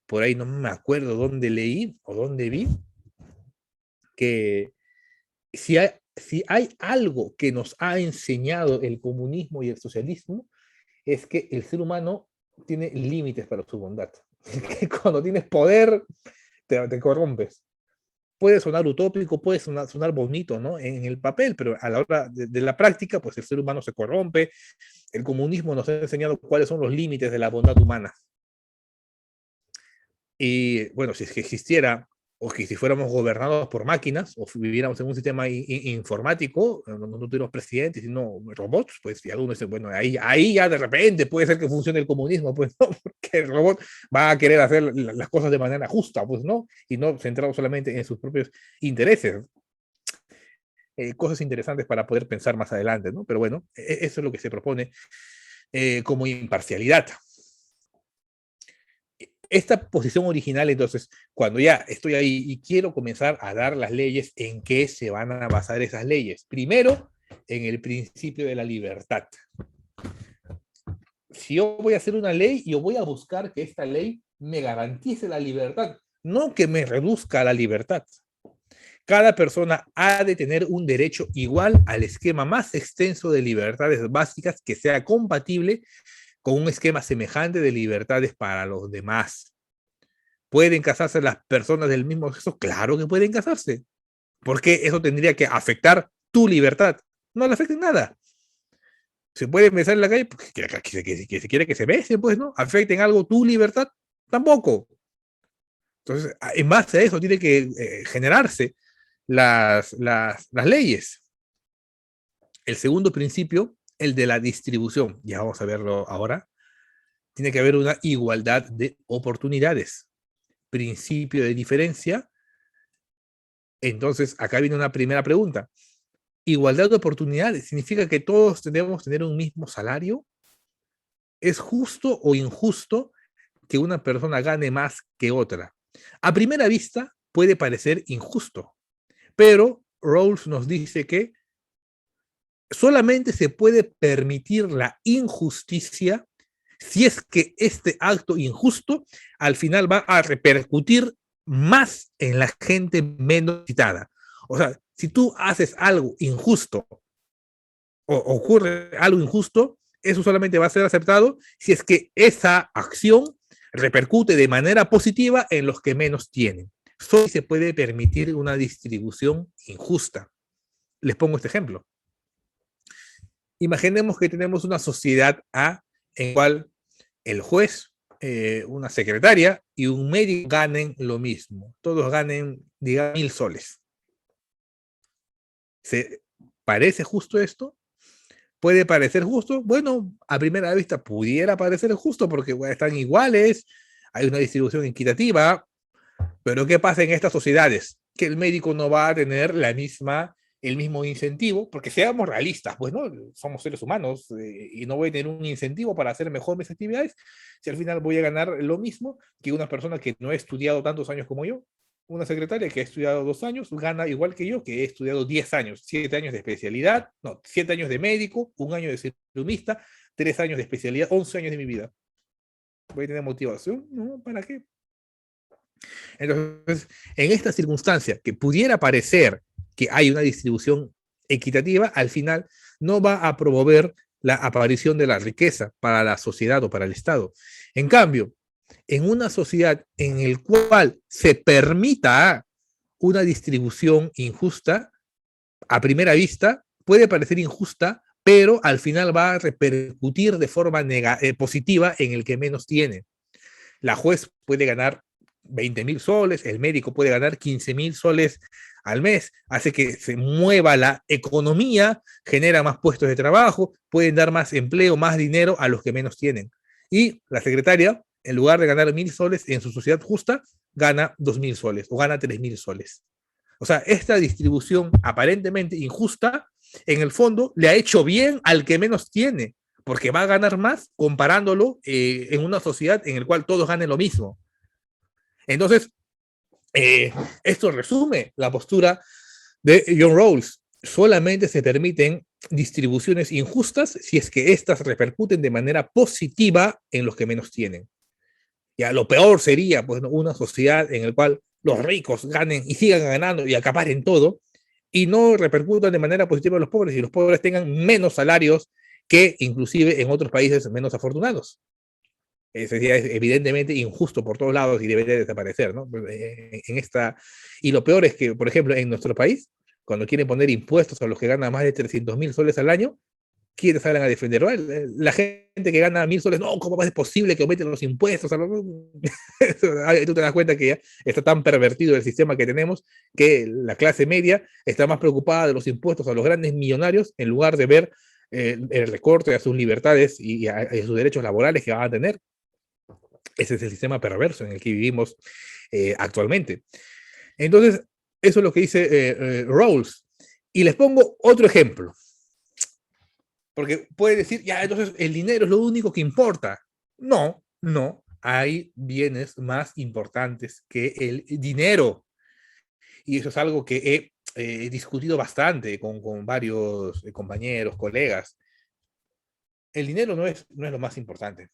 Por ahí no me acuerdo dónde leí o dónde vi que si hay algo que nos ha enseñado el comunismo y el socialismo, es que el ser humano tiene límites para su bondad. Que cuando tienes poder, te corrompes. Puede sonar utópico, puede sonar bonito, ¿no? En el papel, pero a la hora de la práctica, pues el ser humano se corrompe. El comunismo nos ha enseñado cuáles son los límites de la bondad humana. Y bueno, si es que existiera, o que si fuéramos gobernados por máquinas, o viviéramos en un sistema informático, no tuviéramos presidentes, sino robots, pues ya uno dice, bueno, ahí ya de repente puede ser que funcione el comunismo, pues no, porque el robot va a querer hacer las cosas de manera justa, pues no, y no centrado solamente en sus propios intereses. Cosas interesantes para poder pensar más adelante, ¿no? Pero bueno, eso es lo que se propone como imparcialidad. Esta posición original, entonces, cuando ya estoy ahí y quiero comenzar a dar las leyes, ¿en qué se van a basar esas leyes? Primero, en el principio de la libertad. Si yo voy a hacer una ley, yo voy a buscar que esta ley me garantice la libertad, no que me reduzca la libertad. Cada persona ha de tener un derecho igual al esquema más extenso de libertades básicas que sea compatible con un esquema semejante de libertades para los demás. ¿Pueden casarse las personas del mismo sexo? Claro que pueden casarse. ¿Por qué eso tendría que afectar tu libertad? No le afecta en nada. ¿Se puede besar en la calle? Pues que se quiere que se besen, pues, ¿no? ¿Afecten algo tu libertad? Tampoco. Entonces, en base a eso tiene que generarse las leyes. El segundo principio, el de la distribución, ya vamos a verlo ahora, tiene que haber una igualdad de oportunidades. Principio de diferencia. Entonces, acá viene una primera pregunta. ¿Igualdad de oportunidades significa que todos debemos tener un mismo salario? ¿Es justo o injusto que una persona gane más que otra? A primera vista puede parecer injusto, pero Rawls nos dice que solamente se puede permitir la injusticia si es que este acto injusto al final va a repercutir más en la gente menos necesitada. O sea, si tú haces algo injusto o ocurre algo injusto, eso solamente va a ser aceptado si es que esa acción repercute de manera positiva en los que menos tienen. Solo se puede permitir una distribución injusta. Les pongo este ejemplo. Imaginemos que tenemos una sociedad A en la cual el juez, una secretaria y un médico ganen lo mismo. Todos ganen, digamos, 1.000 soles. ¿Se parece justo esto? ¿Puede parecer justo? Bueno, a primera vista pudiera parecer justo porque bueno, están iguales, hay una distribución equitativa, pero ¿qué pasa en estas sociedades? Que el médico no va a tener el mismo incentivo, porque seamos realistas, pues no, somos seres humanos y no voy a tener un incentivo para hacer mejor mis actividades si al final voy a ganar lo mismo que una persona que no ha estudiado tantos años como yo. una secretaria que ha estudiado 2 años gana igual que yo, que he estudiado 10 años, 7 años de especialidad, no, 7 años de médico, 1 año de cirugista, 3 años de especialidad, 11 años de mi vida. ¿Voy a tener motivación? No, ¿para qué? Entonces, en esta circunstancia, que pudiera parecer que hay una distribución equitativa, al final no va a promover la aparición de la riqueza para la sociedad o para el Estado. En cambio, en una sociedad en el cual se permita una distribución injusta, a primera vista, puede parecer injusta, pero al final va a repercutir de forma positiva en el que menos tiene. La juez puede ganar 20.000 soles, el médico puede ganar 15.000 soles al mes, hace que se mueva la economía, genera más puestos de trabajo, pueden dar más empleo, más dinero a los que menos tienen. Y la secretaria, en lugar de ganar 1.000 soles en su sociedad justa, gana 2.000 soles o gana 3.000 soles. O sea, esta distribución aparentemente injusta, en el fondo, le ha hecho bien al que menos tiene, porque va a ganar más comparándolo en una sociedad en la cual todos ganen lo mismo. Entonces, esto resume la postura de John Rawls. Solamente se permiten distribuciones injustas si es que éstas repercuten de manera positiva en los que menos tienen. Ya lo peor sería pues, una sociedad en la cual los ricos ganen y sigan ganando y acaparen todo y no repercutan de manera positiva en los pobres y los pobres tengan menos salarios que inclusive en otros países menos afortunados. Sería evidentemente injusto por todos lados y debería desaparecer, ¿no? Y lo peor es que, por ejemplo, en nuestro país, cuando quieren poner impuestos a los que ganan más de 300.000 soles al año, ¿quiénes salen a defenderlo? La gente que gana 1.000 soles, no, ¿cómo es posible que aumenten los impuestos? Tú te das cuenta que ya está tan pervertido el sistema que tenemos que la clase media está más preocupada de los impuestos a los grandes millonarios en lugar de ver el recorte a sus libertades y a sus derechos laborales que van a tener. Ese es el sistema perverso en el que vivimos actualmente. Entonces, eso es lo que dice Rawls. Y les pongo otro ejemplo. Porque puede decir, ya, entonces el dinero es lo único que importa. No, no. Hay bienes más importantes que el dinero. Y eso es algo que he discutido bastante con varios compañeros, colegas. El dinero no es lo más importante.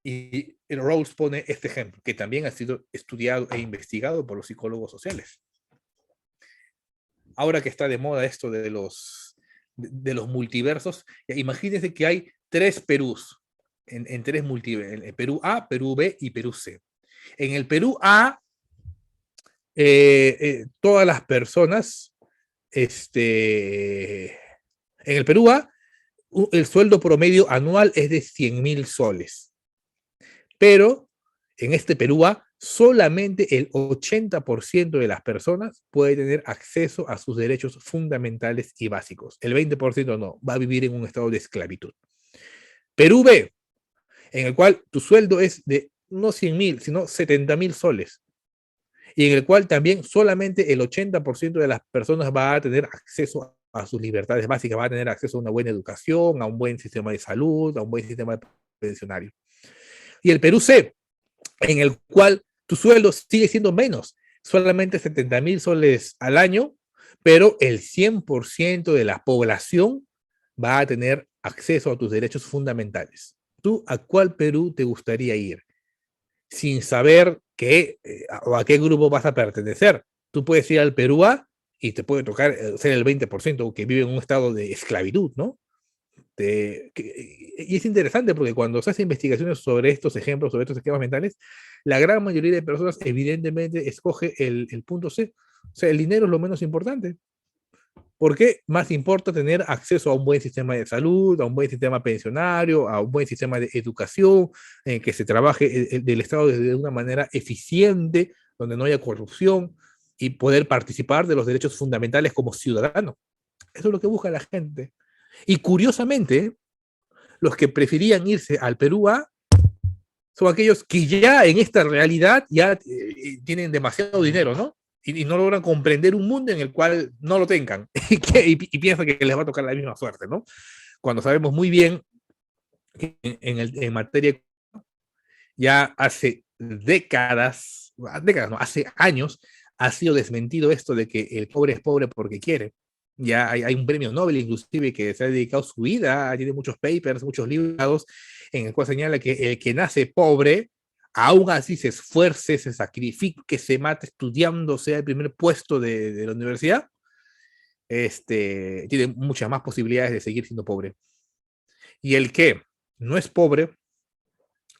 Y Rawls pone este ejemplo, que también ha sido estudiado e investigado por los psicólogos sociales. Ahora que está de moda esto de los multiversos, imagínense que hay 3 Perús, en 3 multiversos, el Perú A, Perú B y Perú C. En el Perú A, todas las personas, en el Perú A, el sueldo promedio anual es de 100.000 soles. Pero en este Perú A, solamente el 80% de las personas puede tener acceso a sus derechos fundamentales y básicos. El 20% no, va a vivir en un estado de esclavitud. Perú B, en el cual tu sueldo es de no 100.000, sino 70.000 soles. Y en el cual también solamente el 80% de las personas va a tener acceso a sus libertades básicas, va a tener acceso a una buena educación, a un buen sistema de salud, a un buen sistema pensionario. Y el Perú C, en el cual tu sueldo sigue siendo menos, solamente 70.000 soles al año, pero el 100% de la población va a tener acceso a tus derechos fundamentales. ¿Tú a cuál Perú te gustaría ir? Sin saber o a qué grupo vas a pertenecer. Tú puedes ir al Perú A y te puede tocar ser el 20% que vive en un estado de esclavitud, ¿no? Y es interesante porque cuando se hace investigaciones sobre estos ejemplos, sobre estos esquemas mentales, la gran mayoría de personas evidentemente escoge el punto C. O sea, el dinero es lo menos importante. ¿Por qué más importa tener acceso a un buen sistema de salud, a un buen sistema pensionario, a un buen sistema de educación, en que se trabaje del Estado de una manera eficiente, donde no haya corrupción y poder participar de los derechos fundamentales como ciudadano? Eso es lo que busca la gente. Y curiosamente, los que preferían irse al Perú A son aquellos que ya en esta realidad ya tienen demasiado dinero, ¿no? Y no logran comprender un mundo en el cual no lo tengan y piensan que les va a tocar la misma suerte, ¿no? Cuando sabemos muy bien que en materia ya hace décadas, no, hace años, ha sido desmentido esto de que el pobre es pobre porque quiere. Ya hay un premio Nobel inclusive que se ha dedicado su vida, tiene muchos papers, muchos libros, en el cual señala que el que nace pobre, aún así se esfuerce, se sacrifique, se mate estudiando, sea el primer puesto de la universidad, tiene muchas más posibilidades de seguir siendo pobre. Y el que no es pobre,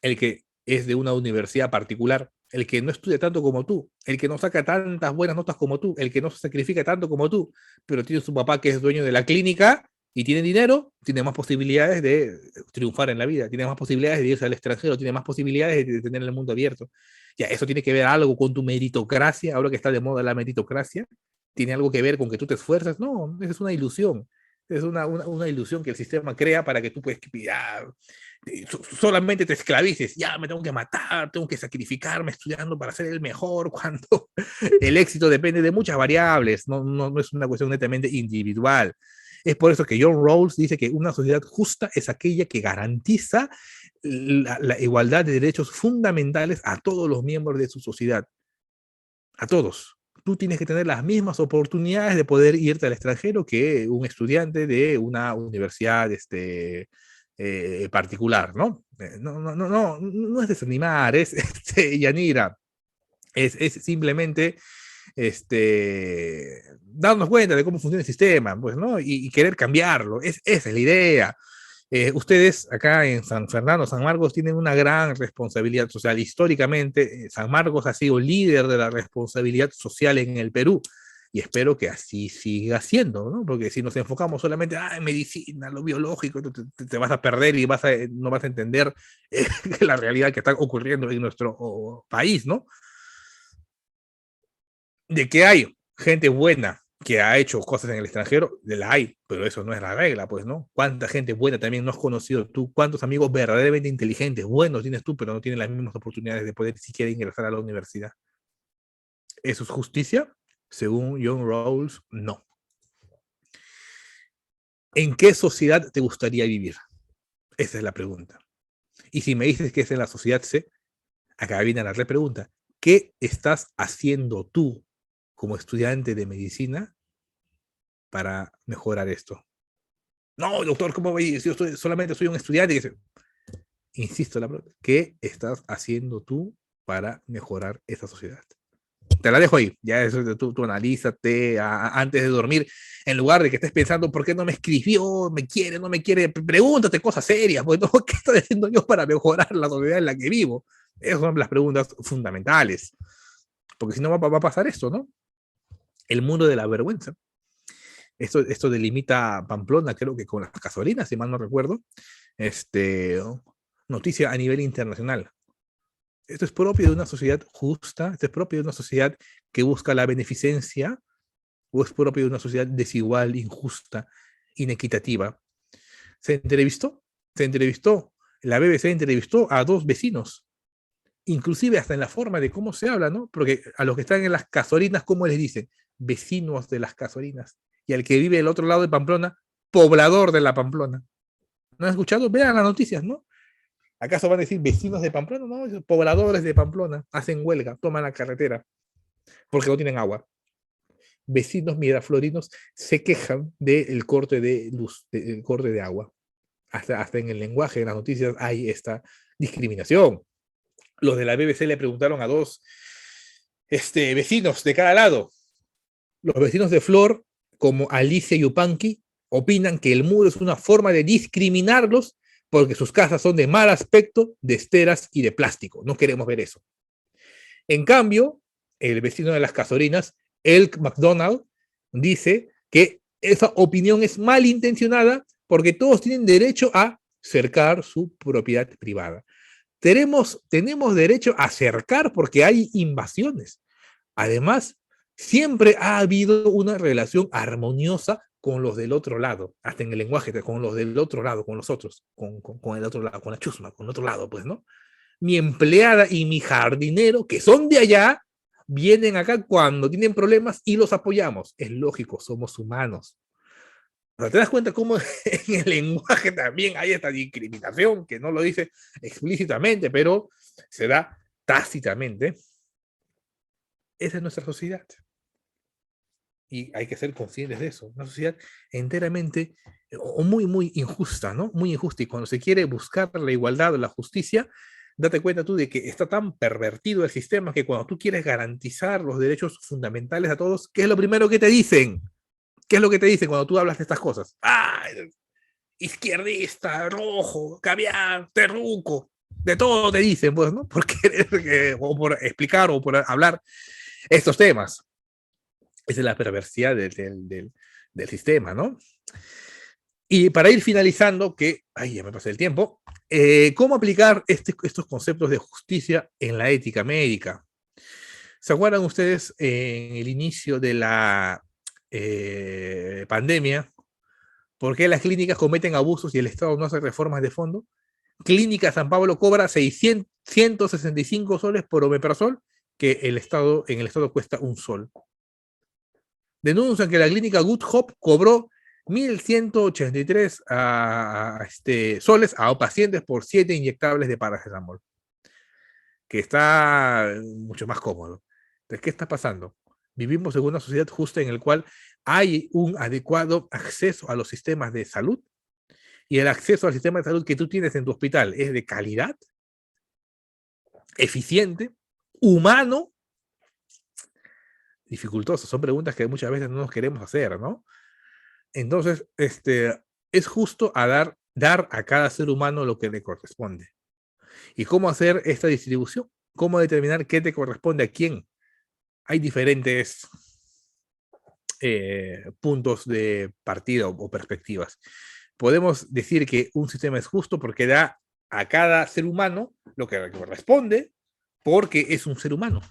el que es de una universidad particular, el que no estudia tanto como tú, el que no saca tantas buenas notas como tú, el que no se sacrifica tanto como tú, pero tiene su papá que es dueño de la clínica y tiene dinero, tiene más posibilidades de triunfar en la vida, tiene más posibilidades de irse al extranjero, tiene más posibilidades de tener el mundo abierto. Ya, eso tiene que ver algo con tu meritocracia, ahora que está de moda la meritocracia, tiene algo que ver con que tú te esfuerzas. No, esa es una ilusión. Es una ilusión que el sistema crea para que tú puedas solamente te esclavices, ya me tengo que matar, tengo que sacrificarme estudiando para ser el mejor, cuando el éxito depende de muchas variables, no es una cuestión netamente individual. Es por eso que John Rawls dice que una sociedad justa es aquella que garantiza la igualdad de derechos fundamentales a todos los miembros de su sociedad, a todos. Tú tienes que tener las mismas oportunidades de poder irte al extranjero que un estudiante de una universidad particular, ¿no? No es desanimar, es, Yanira, es simplemente darnos cuenta de cómo funciona el sistema, pues, ¿no? Y querer cambiarlo, esa es la idea. Ustedes acá en San Fernando, San Marcos, tienen una gran responsabilidad social. Históricamente, San Marcos ha sido líder de la responsabilidad social en el Perú y espero que así siga siendo, ¿no? Porque si nos enfocamos solamente en medicina, lo biológico, te vas a perder y no vas a entender la realidad que está ocurriendo en nuestro país, ¿no? De que hay gente buena que ha hecho cosas en el extranjero, la hay, pero eso no es la regla, pues, ¿no? ¿Cuánta gente buena también no has conocido tú? ¿Cuántos amigos verdaderamente inteligentes, buenos tienes tú, pero no tienen las mismas oportunidades de poder siquiera ingresar a la universidad? ¿Eso es justicia? Según John Rawls, no. ¿En qué sociedad te gustaría vivir? Esa es la pregunta. Y si me dices que es en la sociedad C, acá viene la repregunta. ¿Qué estás haciendo tú como estudiante de medicina para mejorar esto? No, doctor, ¿cómo voy? Si yo solamente soy un estudiante. Insisto, ¿qué estás haciendo tú para mejorar esta sociedad? Te la dejo ahí. Ya eso, tú analízate antes de dormir. En lugar de que estés pensando, ¿por qué no me escribió? ¿Me quiere? ¿No me quiere? Pregúntate cosas serias. Pues, ¿no? ¿Qué estoy haciendo yo para mejorar la sociedad en la que vivo? Esas son las preguntas fundamentales. Porque si no va a pasar esto, ¿no? El mundo de la vergüenza. Esto delimita Pamplona, creo que con las gasolinas, si mal no recuerdo. Noticia a nivel internacional. Esto es propio de una sociedad justa, esto es propio de una sociedad que busca la beneficencia, o es propio de una sociedad desigual, injusta, inequitativa. Se entrevistó, la BBC entrevistó a dos vecinos, inclusive hasta en la forma de cómo se habla, ¿no? Porque a los que están en las gasolinas, ¿cómo les dicen? Vecinos de las gasolinas. Y al que vive del otro lado de Pamplona, poblador de la Pamplona. ¿No han escuchado? Vean las noticias, ¿no? ¿Acaso van a decir vecinos de Pamplona? No, pobladores de Pamplona hacen huelga, toman la carretera porque no tienen agua. Vecinos miraflorinos se quejan del corte de luz, del corte de agua. Hasta en el lenguaje, en las noticias, hay esta discriminación. Los de la BBC le preguntaron a dos vecinos de cada lado. Los vecinos de Flor, como Alicia Yupanqui, opinan que el muro es una forma de discriminarlos porque sus casas son de mal aspecto, de esteras y de plástico. No queremos ver eso. En cambio, el vecino de las Casorinas, Elk McDonald, dice que esa opinión es malintencionada porque todos tienen derecho a cercar su propiedad privada. Tenemos derecho a cercar porque hay invasiones. Además, siempre ha habido una relación armoniosa con los del otro lado, hasta en el lenguaje, con los del otro lado, con los otros, con el otro lado, con la chusma, con el otro lado, pues, ¿no? Mi empleada y mi jardinero, que son de allá, vienen acá cuando tienen problemas y los apoyamos. Es lógico, somos humanos. O sea, ¿te das cuenta cómo en el lenguaje también hay esta discriminación que no lo dice explícitamente, pero se da tácitamente? Esa es nuestra sociedad. Y hay que ser conscientes de eso. Una sociedad enteramente o muy, muy injusta, ¿no? Muy injusta. Y cuando se quiere buscar la igualdad o la justicia, date cuenta tú de que está tan pervertido el sistema que cuando tú quieres garantizar los derechos fundamentales a todos, ¿qué es lo primero que te dicen? ¿Qué es lo que te dicen cuando tú hablas de estas cosas? ¡Ah! Izquierdista, rojo, caviar, terruco, de todo te dicen, pues, ¿no? Por querer, o por explicar o por hablar estos temas. Esa es la perversidad del sistema, ¿no? Y para ir finalizando, que, ay, ya me pasé el tiempo, ¿cómo aplicar estos conceptos de justicia en la ética médica? ¿Se acuerdan ustedes en el inicio de la pandemia? ¿Por qué las clínicas cometen abusos y el Estado no hace reformas de fondo? Clínica San Pablo cobra 165 soles por omeprazol, que en el Estado cuesta un sol. Denuncian que la clínica Good Hope cobró 1.183 soles a pacientes por 7 inyectables de paracetamol, que está mucho más cómodo. Entonces, ¿qué está pasando? Vivimos en una sociedad justa en la cual hay un adecuado acceso a los sistemas de salud, y el acceso al sistema de salud que tú tienes en tu hospital es de calidad, eficiente, humano, dificultoso. Son preguntas que muchas veces no nos queremos hacer, ¿no? Entonces, es justo dar a cada ser humano lo que le corresponde. ¿Y cómo hacer esta distribución? ¿Cómo determinar qué te corresponde a quién? Hay diferentes puntos de partida o perspectivas. Podemos decir que un sistema es justo porque da a cada ser humano lo que le corresponde porque es un ser humano.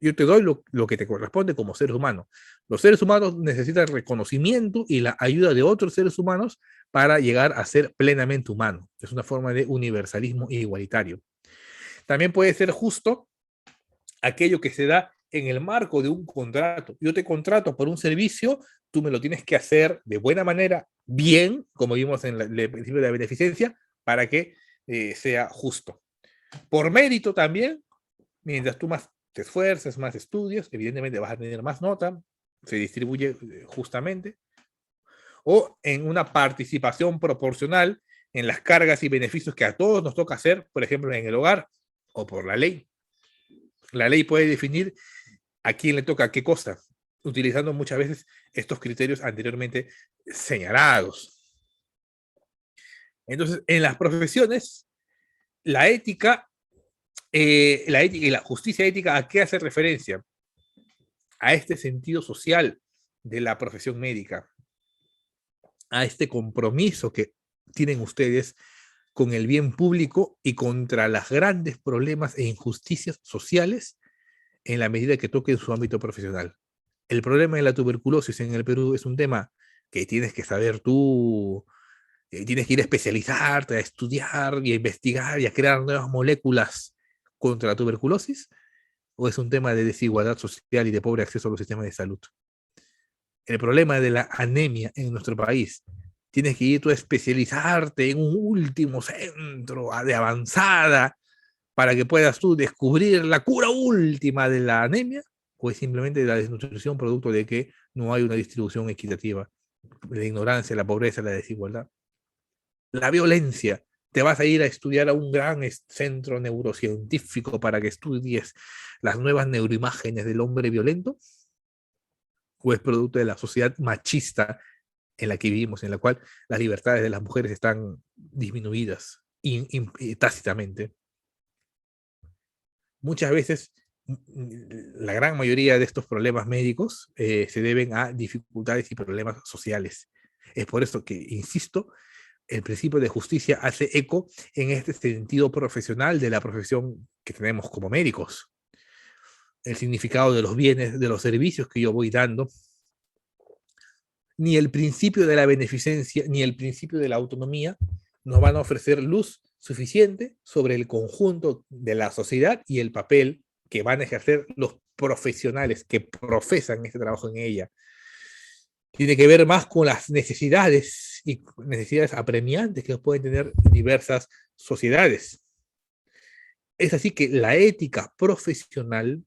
Yo te doy lo que te corresponde como ser humano. Los seres humanos necesitan reconocimiento y la ayuda de otros seres humanos para llegar a ser plenamente humano. Es una forma de universalismo igualitario. También puede ser justo aquello que se da en el marco de un contrato. Yo te contrato por un servicio, tú me lo tienes que hacer de buena manera, bien, como vimos en el principio de la beneficencia, para que sea justo. Por mérito también, mientras tú más te esfuerces, más estudios, evidentemente vas a tener más nota, se distribuye justamente, o en una participación proporcional en las cargas y beneficios que a todos nos toca hacer, por ejemplo, en el hogar o por la ley. La ley puede definir a quién le toca qué cosa, utilizando muchas veces estos criterios anteriormente señalados. Entonces, en las profesiones, la ética y la justicia ética, ¿a qué hace referencia? A este sentido social de la profesión médica, a este compromiso que tienen ustedes con el bien público y contra los grandes problemas e injusticias sociales en la medida que toque en su ámbito profesional. El problema de la tuberculosis en el Perú es un tema que tienes que saber tú, tienes que ir a especializarte, a estudiar y a investigar y a crear nuevas moléculas contra la tuberculosis, o es un tema de desigualdad social y de pobre acceso a los sistemas de salud. El problema de la anemia en nuestro país, tienes que ir tú a especializarte en un último centro de avanzada para que puedas tú descubrir la cura última de la anemia, o es simplemente la desnutrición producto de que no hay una distribución equitativa, la ignorancia, la pobreza, la desigualdad. La violencia, te vas a ir a estudiar a un gran centro neurocientífico para que estudies las nuevas neuroimágenes del hombre violento, o es producto de la sociedad machista en la que vivimos, en la cual las libertades de las mujeres están disminuidas tácitamente. Muchas veces la gran mayoría de estos problemas médicos se deben a dificultades y problemas sociales. Es por eso que, insisto, el principio de justicia hace eco en este sentido profesional de la profesión que tenemos como médicos. El significado de los bienes, de los servicios que yo voy dando, ni el principio de la beneficencia, ni el principio de la autonomía nos van a ofrecer luz suficiente sobre el conjunto de la sociedad y el papel que van a ejercer los profesionales que profesan este trabajo en ella. Tiene que ver más con las necesidades y necesidades apremiantes que pueden tener diversas sociedades. Es así que la ética profesional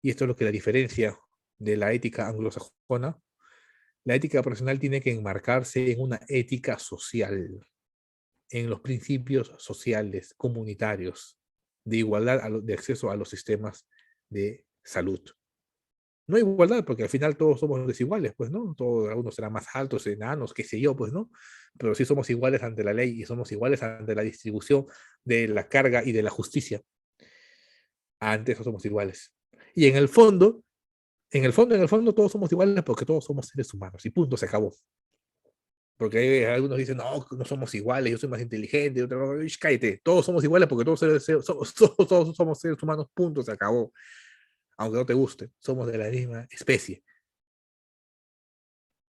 y esto es lo que la diferencia de la ética anglosajona, la ética profesional tiene que enmarcarse en una ética social, en los principios sociales, comunitarios, de igualdad, de acceso a los sistemas de salud. No hay igualdad, porque al final todos somos desiguales, pues, ¿no? Todos, algunos serán más altos, enanos, qué sé yo, pues, ¿no? Pero sí somos iguales ante la ley y somos iguales ante la distribución de la carga y de la justicia. Ante eso somos iguales. Y en el fondo, todos somos iguales porque todos somos seres humanos y punto, se acabó. Porque algunos dicen, no, no somos iguales, yo soy más inteligente, otro, cállate, todos somos iguales porque todos somos seres humanos, punto, se acabó. Aunque no te guste, somos de la misma especie.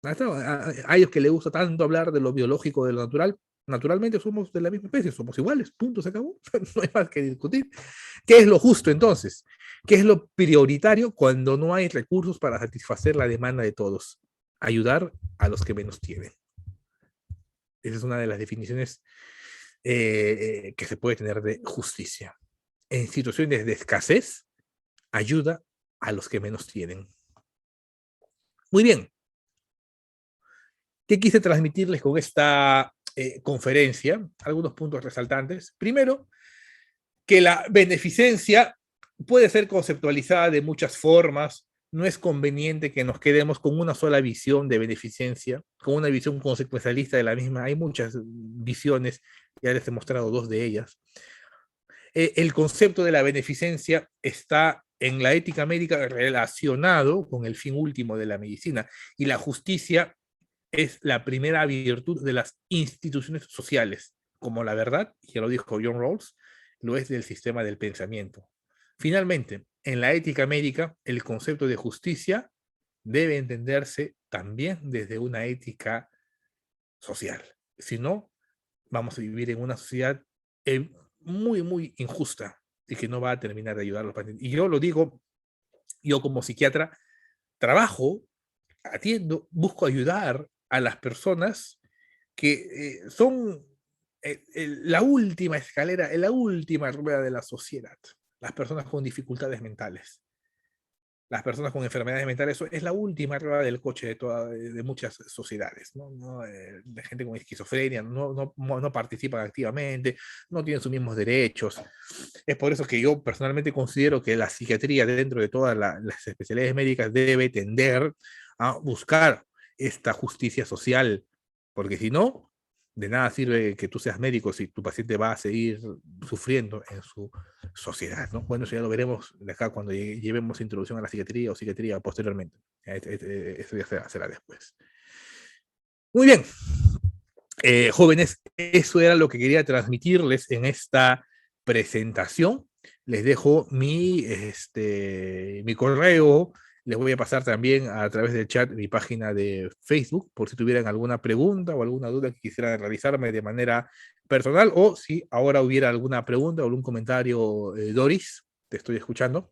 A ellos que les gusta tanto hablar de lo biológico, de lo natural, naturalmente somos de la misma especie, somos iguales, punto, se acabó. No hay más que discutir. ¿Qué es lo justo entonces? ¿Qué es lo prioritario cuando no hay recursos para satisfacer la demanda de todos? Ayudar a los que menos tienen. Esa es una de las definiciones que se puede tener de justicia. En situaciones de escasez, ayuda a los que menos tienen. Muy bien. ¿Qué quise transmitirles con esta conferencia? Algunos puntos resaltantes. Primero, que la beneficencia puede ser conceptualizada de muchas formas. No es conveniente que nos quedemos con una sola visión de beneficencia, con una visión consecuencialista de la misma. Hay muchas visiones, ya les he mostrado dos de ellas. El concepto de la beneficencia está en la ética médica relacionado con el fin último de la medicina, y la justicia es la primera virtud de las instituciones sociales, como la verdad, ya lo dijo John Rawls, lo es del sistema del pensamiento. Finalmente, en la ética médica, el concepto de justicia debe entenderse también desde una ética social. Si no, vamos a vivir en una sociedad muy, muy injusta y que no va a terminar de ayudar a los pacientes. Y yo lo digo, yo como psiquiatra trabajo, atiendo, busco ayudar a las personas que son la última escalera, la última rueda de la sociedad. Las personas con dificultades mentales, las personas con enfermedades mentales, eso es la última rueda del coche de muchas sociedades, ¿no? De gente con esquizofrenia, no participan activamente, no tienen sus mismos derechos. Es por eso que yo personalmente considero que la psiquiatría, dentro de todas las especialidades médicas, debe tender a buscar esta justicia social, porque si no, de nada sirve que tú seas médico si tu paciente va a seguir sufriendo en su sociedad, ¿no? Bueno, eso ya lo veremos de acá cuando llevemos introducción a la psiquiatría o psiquiatría posteriormente. Eso ya será después. Muy bien, jóvenes, eso era lo que quería transmitirles en esta presentación. Les dejo mi correo. Les voy a pasar también a través del chat mi página de Facebook, por si tuvieran alguna pregunta o alguna duda que quisieran realizarme de manera personal, o si ahora hubiera alguna pregunta o algún comentario, Doris, te estoy escuchando.